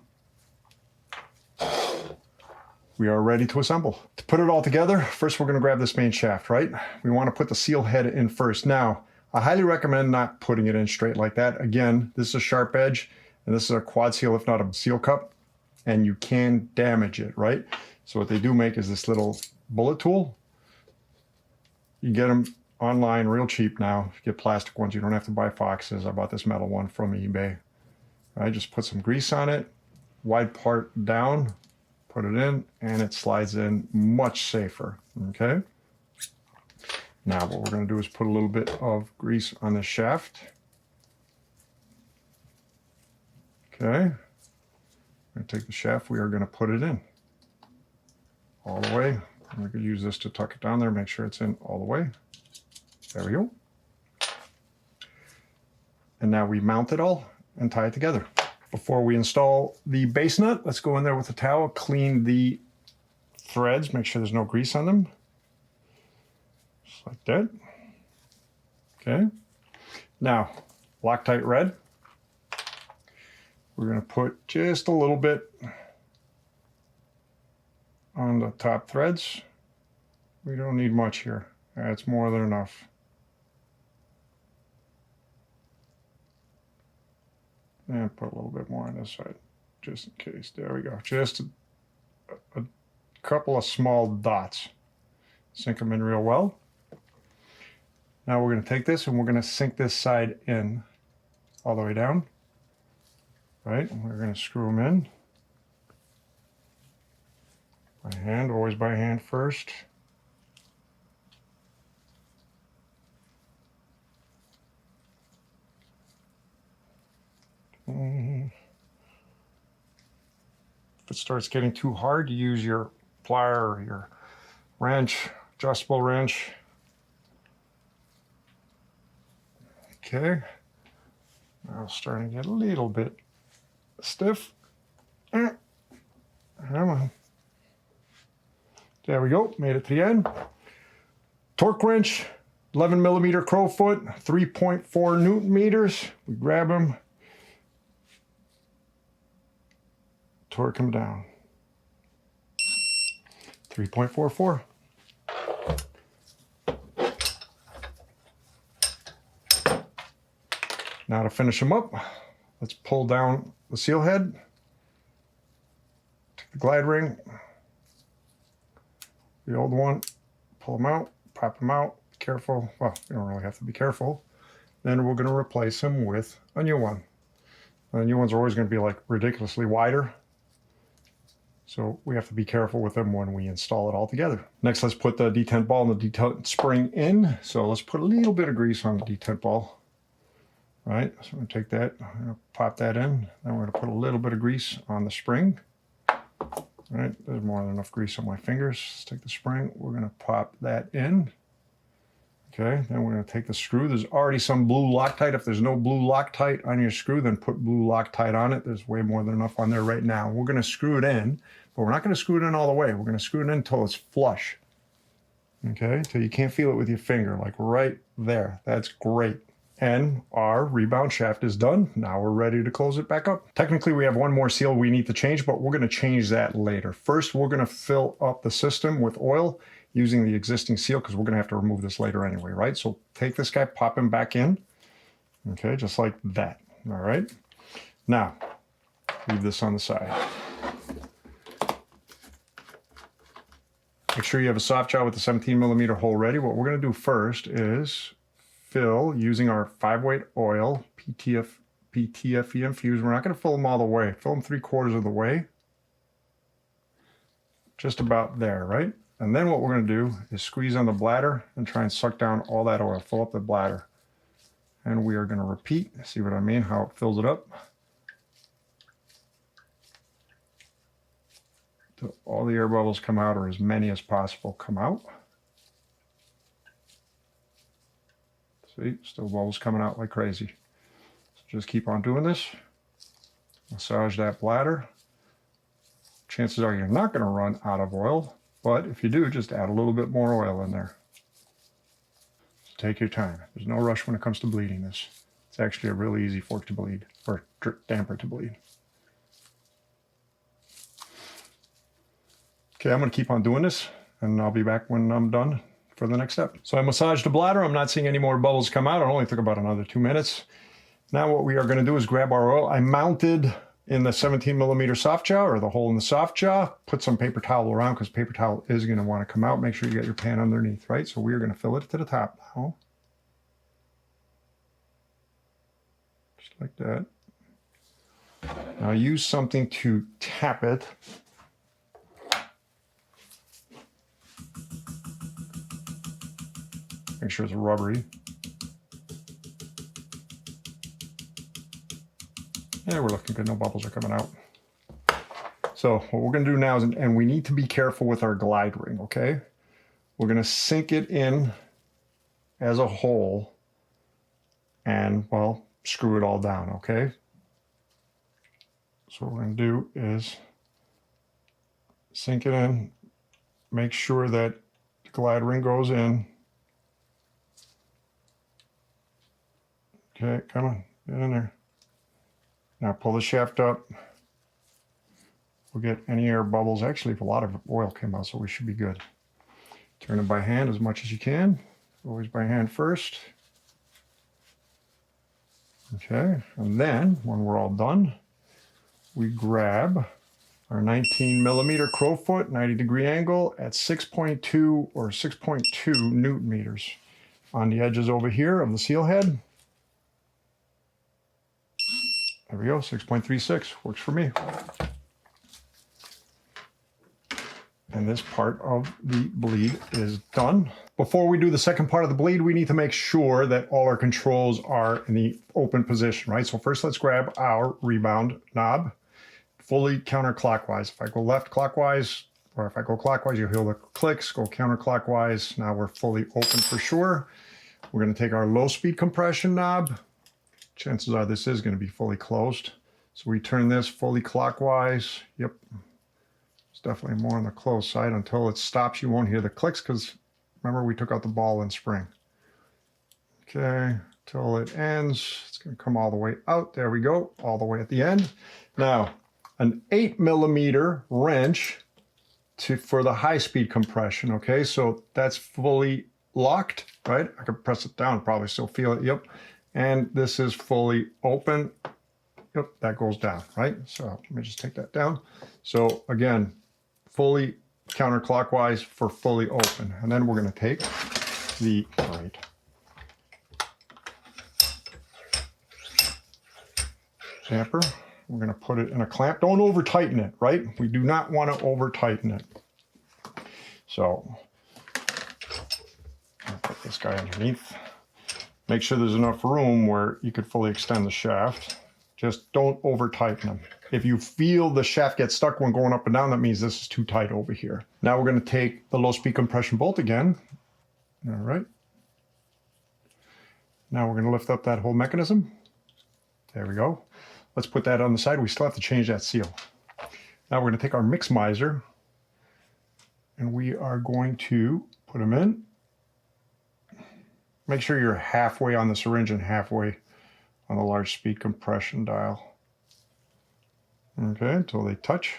We are ready to assemble. To put it all together, first we're going to grab this main shaft, right? We want to put the seal head in first. Now, I highly recommend not putting it in straight like that. Again, this is a sharp edge, and this is a quad seal, if not a seal cup, and you can damage it, right? So what they do make is this little bullet tool. You get them online real cheap now. You get plastic ones. You don't have to buy Foxes. I bought this metal one from eBay. I just put some grease on it, wide part down, put it in, and it slides in much safer, okay? Now what we're going to do is put a little bit of grease on the shaft. Okay, I'm going to take the shaft, we are going to put it in all the way. And we could use this to tuck it down there, make sure it's in all the way. There we go. And now we mount it all and tie it together. Before we install the base nut, let's go in there with a towel, clean the threads, make sure there's no grease on them. Just like that. Okay. Now, Loctite red. We're going to put just a little bit on the top threads. We don't need much here. That's more than enough. And put a little bit more on this side, just in case. There we go. Just a couple of small dots. Sink them in real well. Now we're going to take this and we're going to sink this side in all the way down. Right? And we're going to screw them in. By hand, always by hand first. If it starts getting too hard, you use your plier or your wrench, adjustable wrench. Okay. Now it's starting to get a little bit stiff. Come on. There we go. Made it to the end. Torque wrench, 11 millimeter crowfoot, 3.4 Newton meters. We grab them. Torque them down. 3.44. Now to finish them up, let's pull down the seal head. Take the glide ring, the old one, pull them out, pop them out. Be careful. Well, you don't really have to be careful. Then we're going to replace them with a new one. The new ones are always going to be like ridiculously wider. So we have to be careful with them when we install it all together. Next, let's put the detent ball and the detent spring in. So let's put a little bit of grease on the detent ball. Right, so I'm going to take that, I'm going to pop that in. Then we're going to put a little bit of grease on the spring. All right, there's more than enough grease on my fingers. Let's take the spring, we're going to pop that in. Okay, then we're going to take the screw. There's already some blue Loctite. If there's no blue Loctite on your screw, then put blue Loctite on it. There's way more than enough on there right now. We're going to screw it in, but we're not going to screw it in all the way. We're going to screw it in until it's flush. Okay, until you can't feel it with your finger, like right there. That's great. And our rebound shaft is done. Now we're ready to close it back up. Technically, we have one more seal we need to change, but we're going to change that later. First, we're going to fill up the system with oil using the existing seal because we're going to have to remove this later anyway, right? So take this guy, pop him back in. Okay, just like that. All right. Now, leave this on the side. Make sure you have a soft jaw with the 17 millimeter hole ready. What we're going to do first is fill using our 5-weight oil, PTFE infused. We're not going to fill them all the way. Fill them 3/4 of the way. Just about there, right? And then what we're going to do is squeeze on the bladder and try and suck down all that oil. Fill up the bladder. And we are going to repeat. See what I mean? How it fills it up. Till all the air bubbles come out, or as many as possible come out. See, still bubbles coming out like crazy. So just keep on doing this. Massage that bladder. Chances are you're not going to run out of oil, but if you do, just add a little bit more oil in there. So take your time. There's no rush when it comes to bleeding this. It's actually a really easy fork to bleed, or damper to bleed. Okay, I'm going to keep on doing this, and I'll be back when I'm done for the next step. So I massaged the bladder. I'm not seeing any more bubbles come out. It only took about another 2 minutes. Now what we are going to do is grab our oil. I mounted in the 17 millimeter soft jaw, or the hole in the soft jaw. Put some paper towel around because paper towel is going to want to come out. Make sure you get your pan underneath, right? So we are going to fill it to the top now. Just like that. Now use something to tap it. Make sure it's rubbery. Yeah, we're looking good. No bubbles are coming out. So what we're going to do now is, and we need to be careful with our glide ring, okay? We're going to sink it in as a hole and, well, screw it all down, okay? So what we're going to do is sink it in, make sure that the glide ring goes in. Okay, come on, get in there. Now pull the shaft up. We'll get any air bubbles. Actually, a lot of oil came out, so we should be good. Turn it by hand as much as you can. Always by hand first. Okay, and then when we're all done, we grab our 19 millimeter crowfoot, 90-degree angle at 6.2 or 6.2 Newton meters on the edges over here of the seal head. There we go, 6.36, works for me. And this part of the bleed is done. Before we do the second part of the bleed, we need to make sure that all our controls are in the open position, right? So first let's grab our rebound knob, fully counterclockwise. If I go left clockwise, or if I go clockwise, you'll hear the clicks, go counterclockwise. Now we're fully open for sure. We're gonna take our low speed compression knob. Chances are this is gonna be fully closed. So we turn this fully clockwise. Yep. It's definitely more on the closed side. Until it stops, you won't hear the clicks because remember we took out the ball and spring. Okay, till it ends, it's gonna come all the way out. There we go, all the way at the end. Now, an 8 millimeter wrench for the high speed compression, okay? So that's fully locked, right? I can press it down, probably still feel it, yep. And this is fully open. Yep, that goes down, right? So let me just take that down. So again, fully counterclockwise for fully open. And then we're gonna take the, tamper. We're gonna put it in a clamp. Don't over tighten it, right? We do not wanna over tighten it. So, I'll put this guy underneath. Make sure there's enough room where you could fully extend the shaft. Just don't over tighten them. If you feel the shaft get stuck when going up and down, that means this is too tight over here. Now we're gonna take the low speed compression bolt again. All right. Now we're gonna lift up that whole mechanism. There we go. Let's put that on the side. We still have to change that seal. Now we're gonna take our mix miser and we are going to put them in. Make sure you're halfway on the syringe and halfway on the large speed compression dial. Okay, until they touch.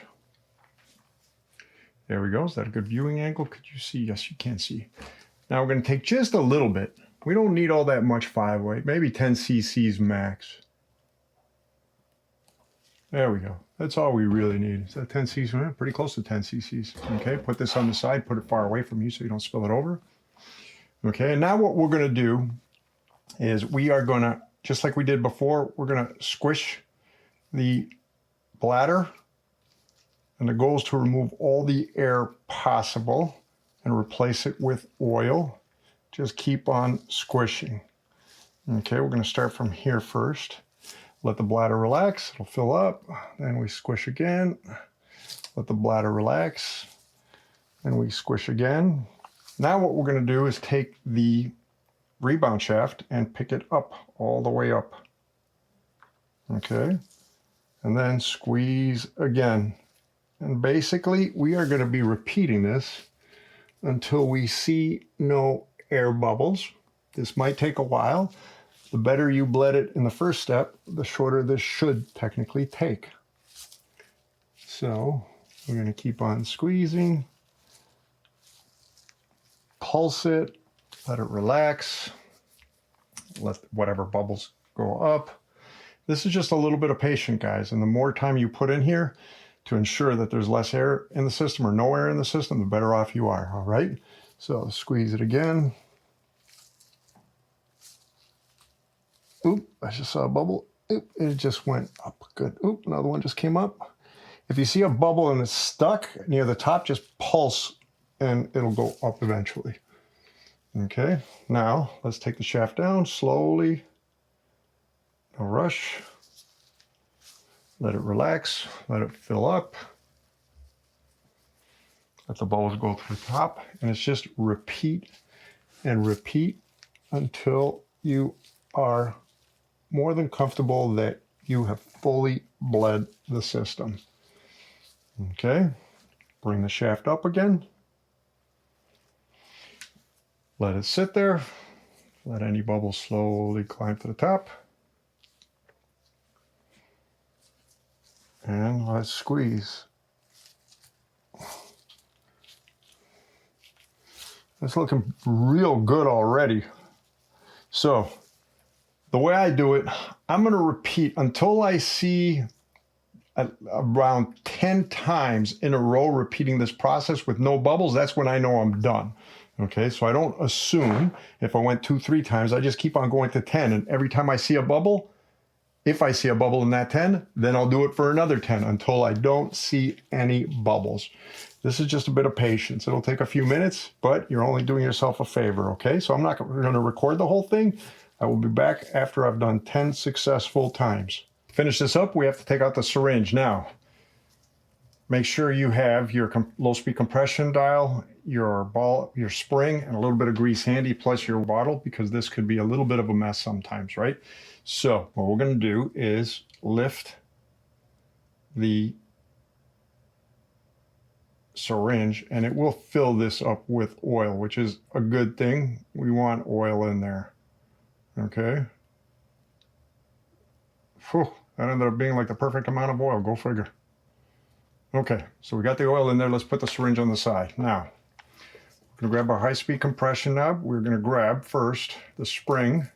There we go. Is that a good viewing angle? Could you see? Yes, you can see. Now we're going to take just a little bit. We don't need all that much 5-weight, maybe 10 cc's max. There we go. That's all we really need. Is that 10 cc's? Pretty close to 10 cc's. Okay, put this on the side, put it far away from you so you don't spill it over. Okay, and now what we're going to do is we are going to, just like we did before, we're going to squish the bladder, and the goal is to remove all the air possible and replace it with oil. Just keep on squishing. Okay, we're going to start from here first. Let the bladder relax, it'll fill up, then we squish again. Let the bladder relax, and we squish again. Now what we're going to do is take the rebound shaft and pick it up, all the way up. Okay, and then squeeze again. And basically, we are going to be repeating this until we see no air bubbles. This might take a while. The better you bled it in the first step, the shorter this should technically take. So we're going to keep on squeezing. Pulse it, let it relax, let whatever bubbles go up. This is just a little bit of patience, guys, and the more time you put in here to ensure that there's less air in the system or no air in the system, the better off you are, all right? So squeeze it again. Oop, I just saw a bubble. Oop, it just went up, good. Oop, another one just came up. If you see a bubble and it's stuck near the top, just pulse and it'll go up eventually. Okay, now let's take the shaft down slowly. No rush. Let it relax, let it fill up. Let the bubbles go to the top, and it's just repeat and repeat until you are more than comfortable that you have fully bled the system. Okay, bring the shaft up again. Let it sit there. Let any bubbles slowly climb to the top. And let's squeeze. It's looking real good already. So The way I do it, I'm going to repeat until I see around 10 times in a row repeating this process with no bubbles. That's when I know I'm done. Okay, so I don't assume if I went 2-3 times, I just keep on going to 10. And every time I see a bubble, if I see a bubble in that 10, then I'll do it for another 10 until I don't see any bubbles. This is just a bit of patience. It'll take a few minutes, but you're only doing yourself a favor, okay? So I'm not going to record the whole thing. I will be back after I've done 10 successful times. Finish this up, we have to take out the syringe. Now, make sure you have your low-speed compression dial, your ball, your spring, and a little bit of grease handy, plus your bottle, because this could be a little bit of a mess sometimes, right? So what we're going to do is lift the syringe, and it will fill this up with oil, which is a good thing. We want oil in there. Okay. Whew, that ended up being like the perfect amount of oil. Go figure. Okay, so we got the oil in there. Let's put the syringe on the side. Now, we're going to grab our high-speed compression knob. We're going to grab first the spring.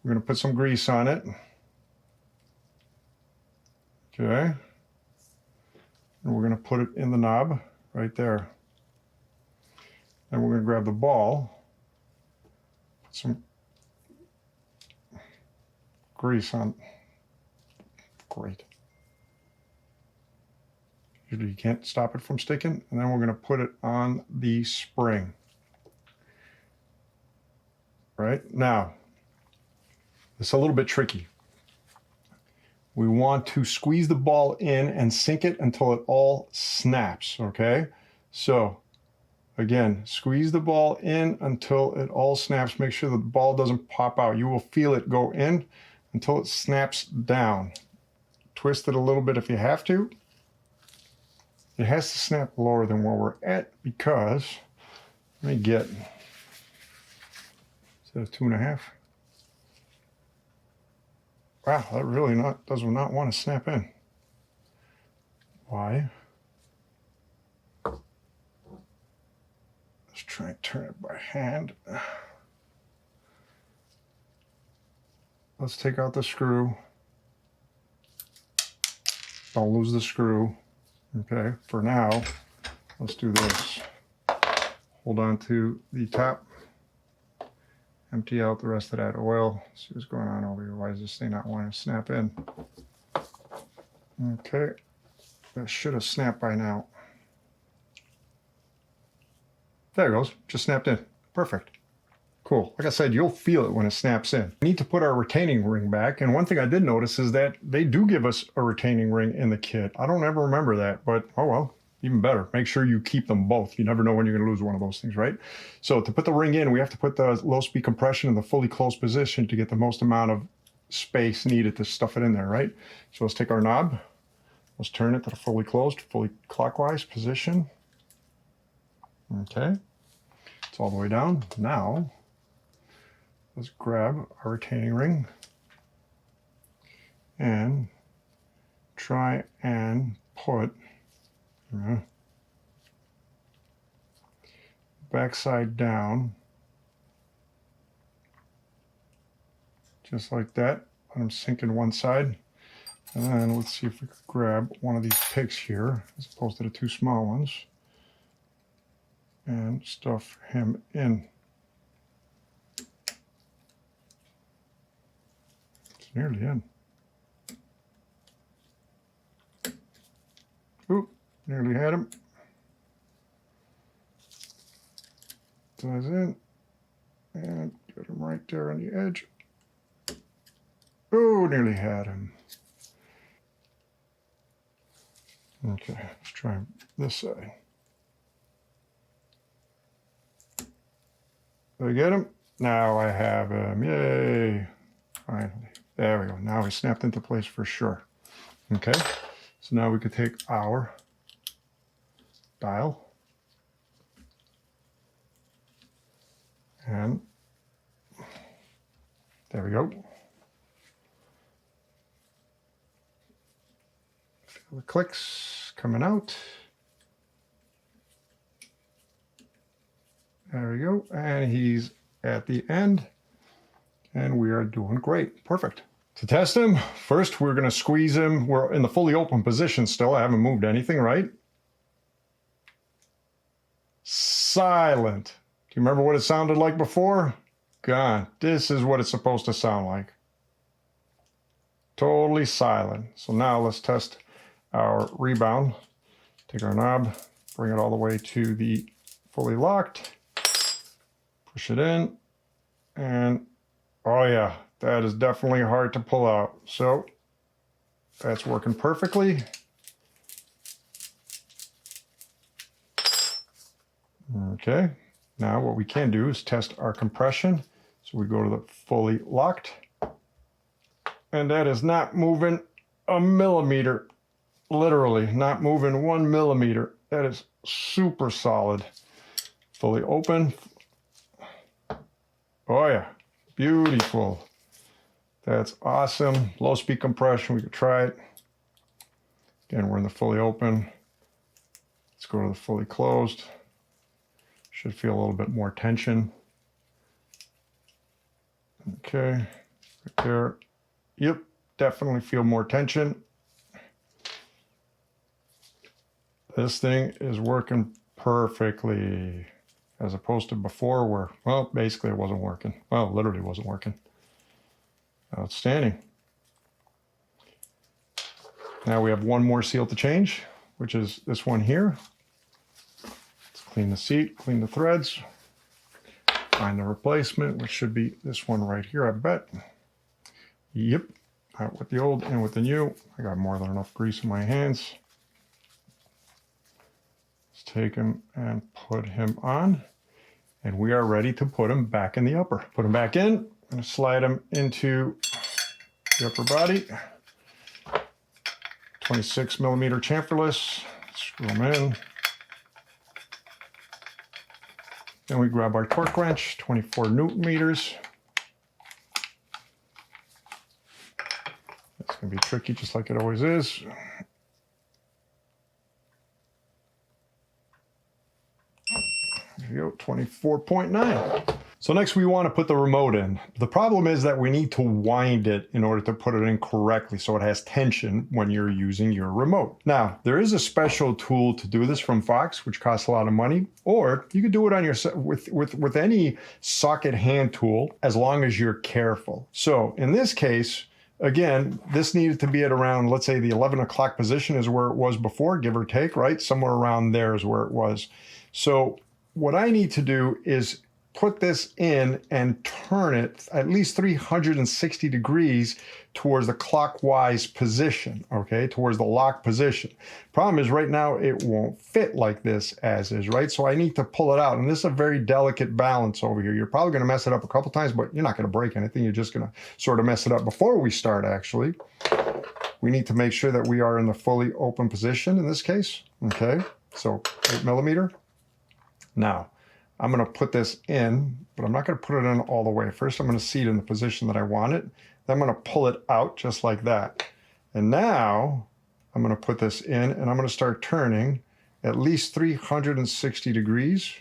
We're going to put some grease on it. Okay. And we're going to put it in the knob right there. Then we're going to grab the ball, put some grease on. Great. Usually you can't stop it from sticking. And then we're going to put it on the spring. Right now, it's a little bit tricky. We want to squeeze the ball in and sink it until it all snaps, okay? So, again, squeeze the ball in until it all snaps. Make sure the ball doesn't pop out. You will feel it go in until it snaps down. Twist it a little bit if you have to. It has to snap lower than where we're at because, let me get, instead of 2.5. Wow, that really does not want to snap in. Why? Let's try and turn it by hand. Let's take out the screw. Don't lose the screw. Okay, for now, let's do this. Hold on to the top. Empty out the rest of that oil. See what's going on over here. Why does this thing not want to snap in? Okay, that should have snapped by now. There it goes, just snapped in. Perfect. Cool. Like I said, you'll feel it when it snaps in. We need to put our retaining ring back. And one thing I did notice is that they do give us a retaining ring in the kit. I don't ever remember that, but oh well. Even better, make sure you keep them both. You never know when you're going to lose one of those things, right? So to put the ring in, we have to put the low-speed compression in the fully closed position to get the most amount of space needed to stuff it in there, right? So let's take our knob. Let's turn it to the fully closed, fully clockwise position. Okay. It's all the way down. Now, let's grab our retaining ring and try and put backside down, just like that. Let them sink in one side. And then let's see if we could grab one of these picks here, as opposed to the two small ones, and stuff him in. It's nearly in. Oop, nearly had him. Ties in, and get him right there on the edge. Oh, nearly had him. Okay, let's try this side. Did I get him? Now I have him. Yay! Finally. There we go. Now he snapped into place for sure. Okay, so now we could take our dial and there we go. Feel the clicks coming out. There we go. And he's at the end. and we are doing great. Perfect. To test him, first we're going to squeeze him. We're in the fully open position still. I haven't moved anything, right? Silent. Do you remember what it sounded like before? God, this is what it's supposed to sound like. Totally silent. So now let's test our rebound. Take our knob, bring it all the way to the fully locked, push it in, and oh yeah, that is definitely hard to pull out. So that's working perfectly. Okay, now what we can do is test our compression. So we go to the fully locked, and that is not moving a millimeter, literally not moving 1 millimeter. That is super solid. Fully open. Oh yeah, beautiful. That's awesome. Low speed compression, we could try it. Again, we're in the fully open. Let's go to the fully closed. Should feel a little bit more tension. Okay, right there. Yep, definitely feel more tension. This thing is working perfectly, as opposed to before where, well, basically it wasn't working. Well, literally wasn't working. Outstanding. Now we have one more seal to change, which is this one here. Let's clean the seat, clean the threads, find the replacement, which should be this one right here, I bet. Yep, out with the old and with the new. I got more than enough grease in my hands. Let's take him and put him on, and we are ready to put him back in the upper. Put him back in. I'm going to slide him into the upper body. 26 millimeter chamferless. Screw them in. Then we grab our torque wrench, 24 Newton meters. It's going to be tricky, just like it always is. There you go, 24.9. So next we want to put the remote in. The problem is that we need to wind it in order to put it in correctly so it has tension when you're using your remote. Now, there is a special tool to do this from Fox, which costs a lot of money, or you could do it on your with any socket hand tool as long as you're careful. So in this case, again, this needed to be at around, let's say the 11 o'clock position is where it was before, give or take, right? Somewhere around there is where it was. So what I need to do is put this in and turn it at least 360 degrees towards the clockwise position, okay, towards the lock position. Problem is right now it won't fit like this as is, right? So I need to pull it out, and this is a very delicate balance over here. You're probably gonna mess it up a couple times, but you're not gonna break anything. You're just gonna sort of mess it up. Before we start, actually, we need to make sure that we are in the fully open position in this case, okay? So 8 millimeter. Now, I'm going to put this in, but I'm not going to put it in all the way. First, I'm going to seat it in the position that I want it. Then I'm going to pull it out just like that. And now I'm going to put this in, and I'm going to start turning at least 360 degrees,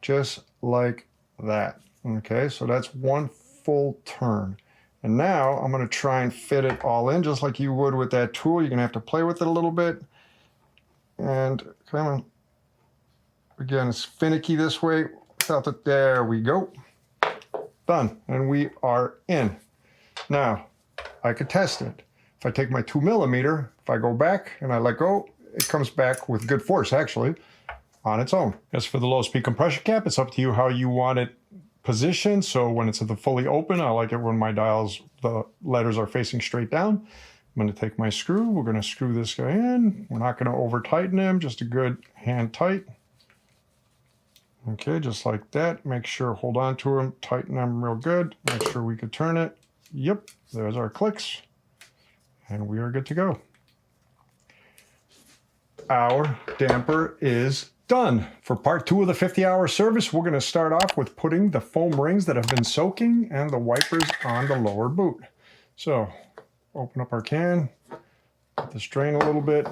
just like that. Okay, so that's one full turn. And now I'm going to try and fit it all in, just like you would with that tool. You're going to have to play with it a little bit. And come on. Again, it's finicky this way. Without it, there we go. Done, and we are in. Now, I could test it. If I take my 2 millimeter, if I go back and I let go, it comes back with good force, actually, on its own. As for the low speed compression cap, it's up to you how you want it positioned. So when it's at the fully open, I like it when my dials, the letters are facing straight down. I'm going to take my screw. We're going to screw this guy in. We're not going to over tighten him, just a good hand tight. Okay, just like that. Make sure, hold on to them, tighten them real good. Make sure we could turn it. Yep, there's our clicks. And we are good to go. Our damper is done. For part 2 of the 50-hour service, we're going to start off with putting the foam rings that have been soaking and the wipers on the lower boot. So, open up our can, let this drain a little bit.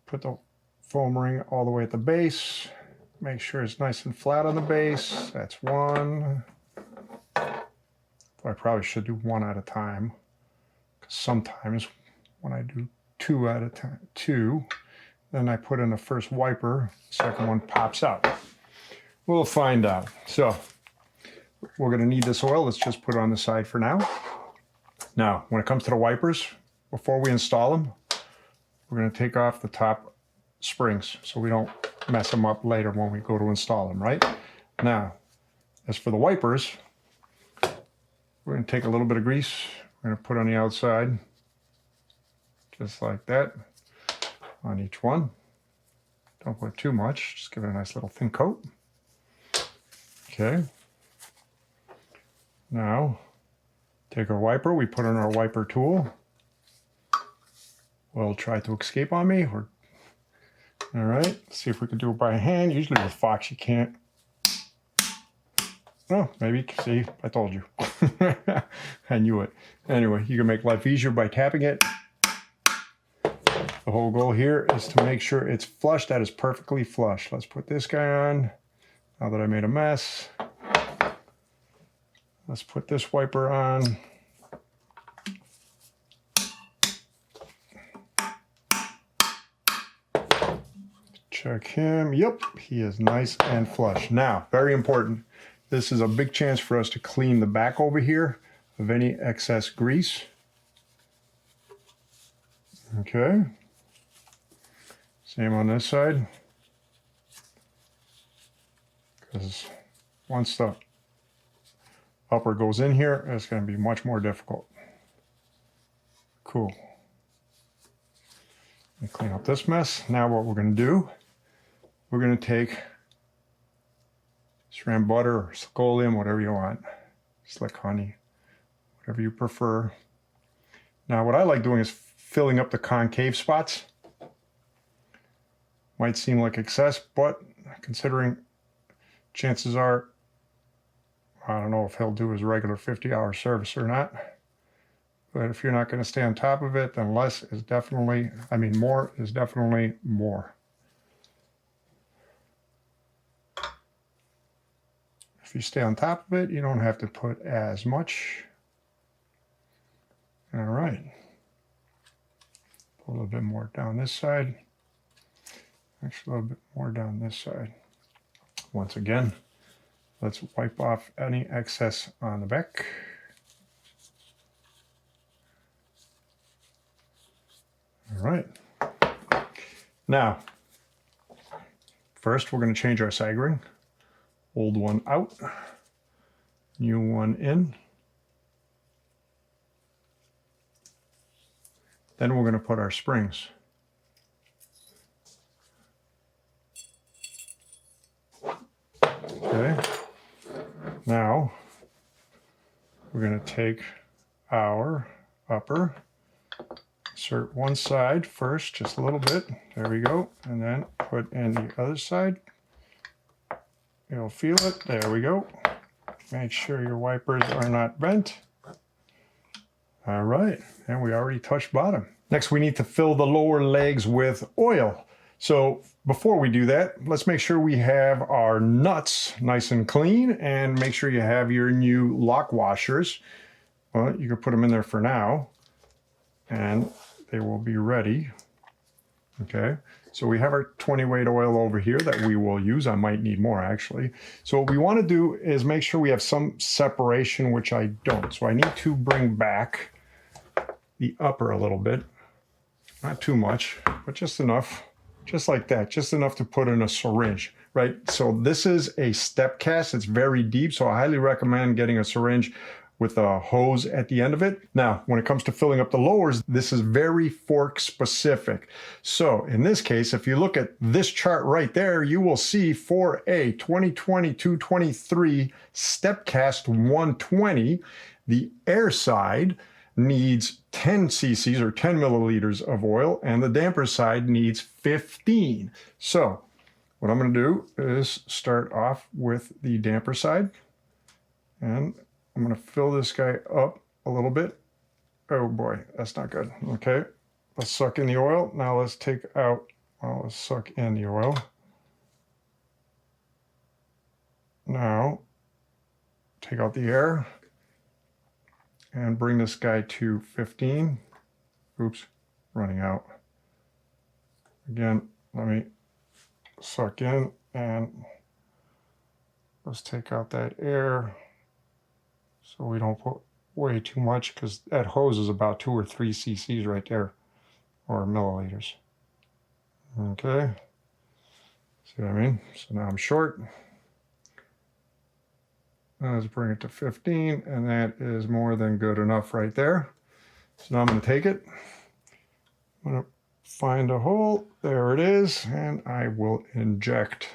Put the foam ring all the way at the base. make sure it's nice and flat on the base. That's one. I probably should do one at a time, because sometimes when I do two at a time, then I put in the first wiper, the second one pops out. We'll find out. So we're going to need this oil. Let's just put it on the side for now. Now, when it comes to the wipers, before we install them, we're going to take off the top springs so we don't mess them up later when we go to install them, right? Now, as for the wipers, we're going to take a little bit of grease. We're going to put on the outside, just like that, on each one. Don't put too much, just give it a nice little thin coat. Okay. Now, take our wiper, we put on our wiper tool. We'll try to escape on me. All right, see if we can do it by hand. Usually with Fox you can't. Oh, maybe, see, I told you. I knew it. Anyway, you can make life easier by tapping it. The whole goal here is to make sure it's flush. That is perfectly flush. Let's put this guy on. Now that I made a mess, let's put this wiper on. Check him. Yep, he is nice and flush. Now, very important. This is a big chance for us to clean the back over here of any excess grease. Okay. Same on this side. Because once the upper goes in here, it's going to be much more difficult. Cool. Let me clean up this mess. Now what we're going to do, we're going to take SRAM butter or scolium, whatever you want, slick honey, whatever you prefer. Now what I like doing is filling up the concave spots. Might seem like excess, but considering chances are, I don't know if he'll do his regular 50-hour service or not. But if you're not going to stay on top of it, then less is definitely, more is definitely more. If you stay on top of it, you don't have to put as much. All right. Put a little bit more down this side. Actually, a little bit more down this side. Once again, let's wipe off any excess on the back. All right. Now, first we're going to change our sag ring. Old one out, new one in. Then we're going to put our springs. Okay. Now, we're going to take our upper, insert one side first, just a little bit. There we go. And then put in the other side. You'll feel it. There we go. Make sure your wipers are not bent. All right. And we already touched bottom. Next, we need to fill the lower legs with oil. So before we do that, let's make sure we have our nuts nice and clean, and make sure you have your new lock washers. Well, you can put them in there for now, and they will be ready. Okay. So we have our 20 weight oil over here that we will use. I might need more actually. So what we want to do is make sure we have some separation, which I don't. So I need to bring back the upper a little bit. Not too much, but just enough. Just like that, just enough to put in a syringe, right? So this is a step cast. It's very deep, so I highly recommend getting a syringe with a hose at the end of it. Now, when it comes to filling up the lowers, this is very fork specific. So in this case, if you look at this chart right there, you will see for a 2020-23 Stepcast 120, the air side needs 10 cc's or 10 milliliters of oil, and the damper side needs 15. So what I'm going to do is start off with the damper side, and I'm going to fill this guy up a little bit. Oh boy, that's not good. Okay, let's suck in the oil. Now let's take out, well, let's suck in the oil. now take out the air and bring this guy to 15. Oops, running out. Again, let me suck in and let's take out that air so we don't put way too much, because that hose is about 2 or 3 cc's right there, or milliliters. Okay, see what I mean? So now I'm short. Let's bring it to 15, and that is more than good enough right there. So now I'm going to take it. I'm going to find a hole. There it is, and I will inject.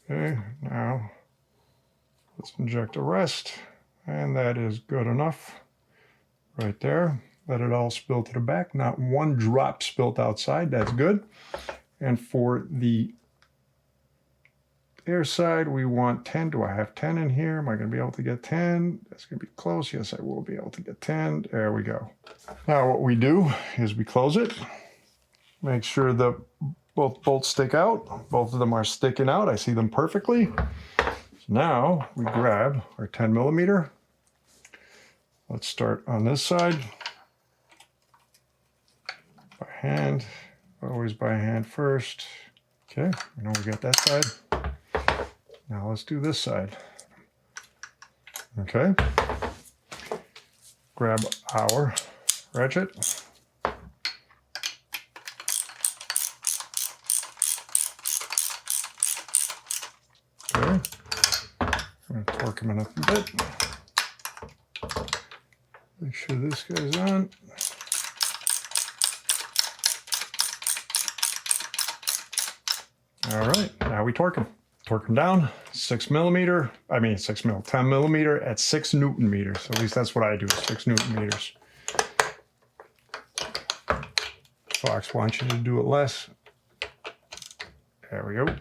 Okay, now let's inject the rest, and that is good enough right there. Let it all spill to the back. Not one drop spilt outside. That's good. And for the air side, we want 10. Do I have 10 in here? Am I going to be able to get 10? That's going to be close. Yes, I will be able to get 10. There we go. Now what we do is we close it. Make sure that both bolts stick out. Both of them are sticking out. I see them perfectly. So now we grab our 10 millimeter. Let's start on this side. By hand. Always by hand first. Okay, I know we got that side. Now let's do this side. Okay. Grab our ratchet. Okay. I'm going to torque him in a bit. Make sure this guy's on. All right, now we torque him. Torque them down, 10 millimeter at 6 Newton meters. At least that's what I do, 6 Newton meters. Fox wants you to do it less. There we go.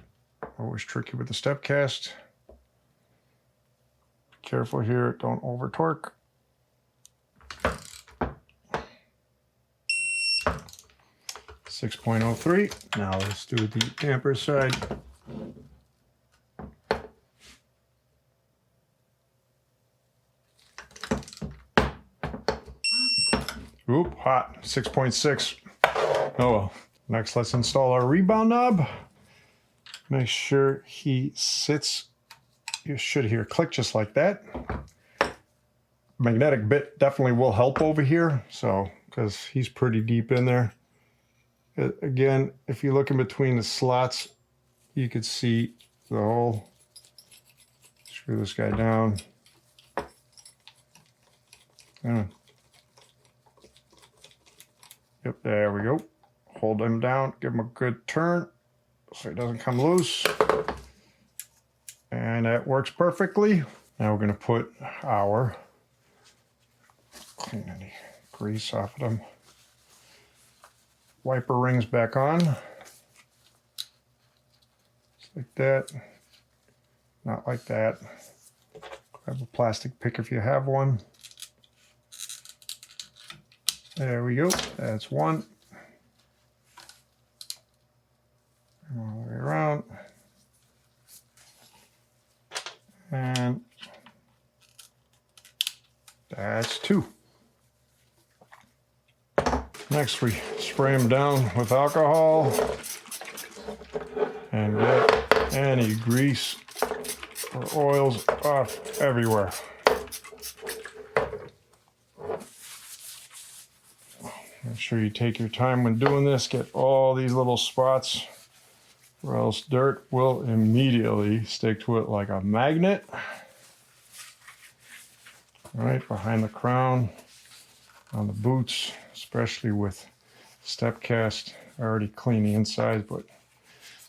Always tricky with the step cast. Careful here, don't over torque. .03. Now let's do the damper side. Oop, hot, 6.6. Oh well. Next, let's install our rebound knob. Make sure he sits, you should hear click just like that. Magnetic bit definitely will help over here, so, because he's pretty deep in there. Again, if you look in between the slots, you could see the hole. Screw this guy down. Yep, there we go. Hold him down, give him a good turn so he doesn't come loose. And that works perfectly. Now we're going to put our, clean any grease off of them, wiper rings back on. Just like that. Not like that. Grab a plastic pick if you have one. There we go. That's one. All the way around. And that's two. Next, we spray them down with alcohol and get any grease or oils off everywhere. Make sure you take your time when doing this. Get all these little spots, or else dirt will immediately stick to it like a magnet. All right, behind the crown, on the boots, especially with Step-Cast. I already cleaned the inside, but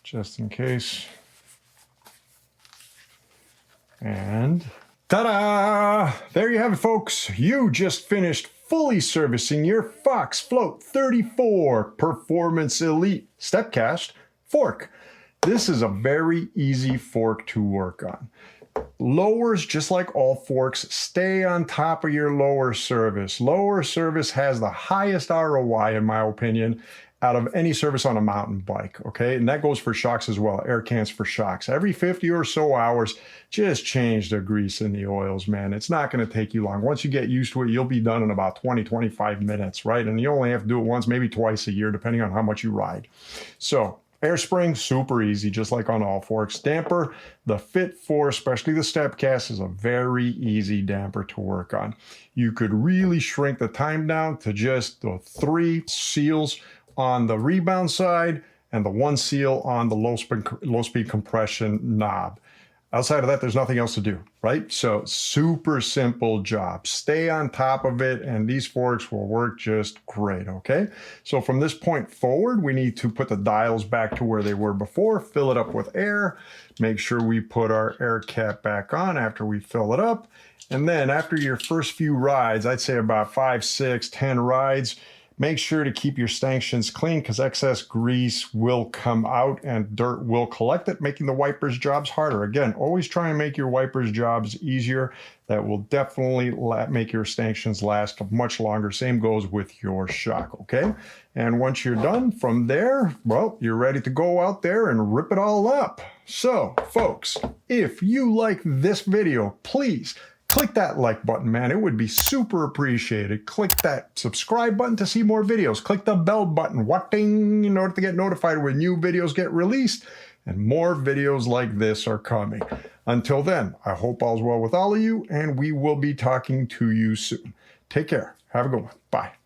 just in case. And ta-da! There you have it, folks. You just finished fully servicing your Fox Float 34 Performance Elite Stepcast fork. This is a very easy fork to work on. Lowers, just like all forks, stay on top of your lower service. Lower service has the highest ROI, in my opinion, out of any service on a mountain bike, okay? And that goes for shocks as well, air cans for shocks. Every 50 or so hours, just change the grease and the oils, man. It's not gonna take you long. Once you get used to it, you'll be done in about 20, 25 minutes, right? And you only have to do it once, maybe twice a year, depending on how much you ride. So, air spring, super easy, just like on all forks. Damper, the FIT4, especially the Stepcast, is a very easy damper to work on. You could really shrink the time down to just the 3 seals on the rebound side and the 1 seal on the low speed compression knob. Outside of that, there's nothing else to do, right? So super simple job. Stay on top of it, and these forks will work just great, okay? So from this point forward, we need to put the dials back to where they were before, fill it up with air, make sure we put our air cap back on after we fill it up. And then after your first few rides, I'd say about 5, 6, 10 rides, make sure to keep your stanchions clean because excess grease will come out and dirt will collect it, making the wipers' jobs harder. Again, always try and make your wipers' jobs easier. That will definitely make your stanchions last much longer. Same goes with your shock, okay? And once you're done from there, well, you're ready to go out there and rip it all up. So, folks, if you like this video, please click that like button, man. It would be super appreciated. Click that subscribe button to see more videos. Click the bell button, ding, in order to get notified when new videos get released. And more videos like this are coming. Until then, I hope all's well with all of you, and we will be talking to you soon. Take care. Have a good one. Bye.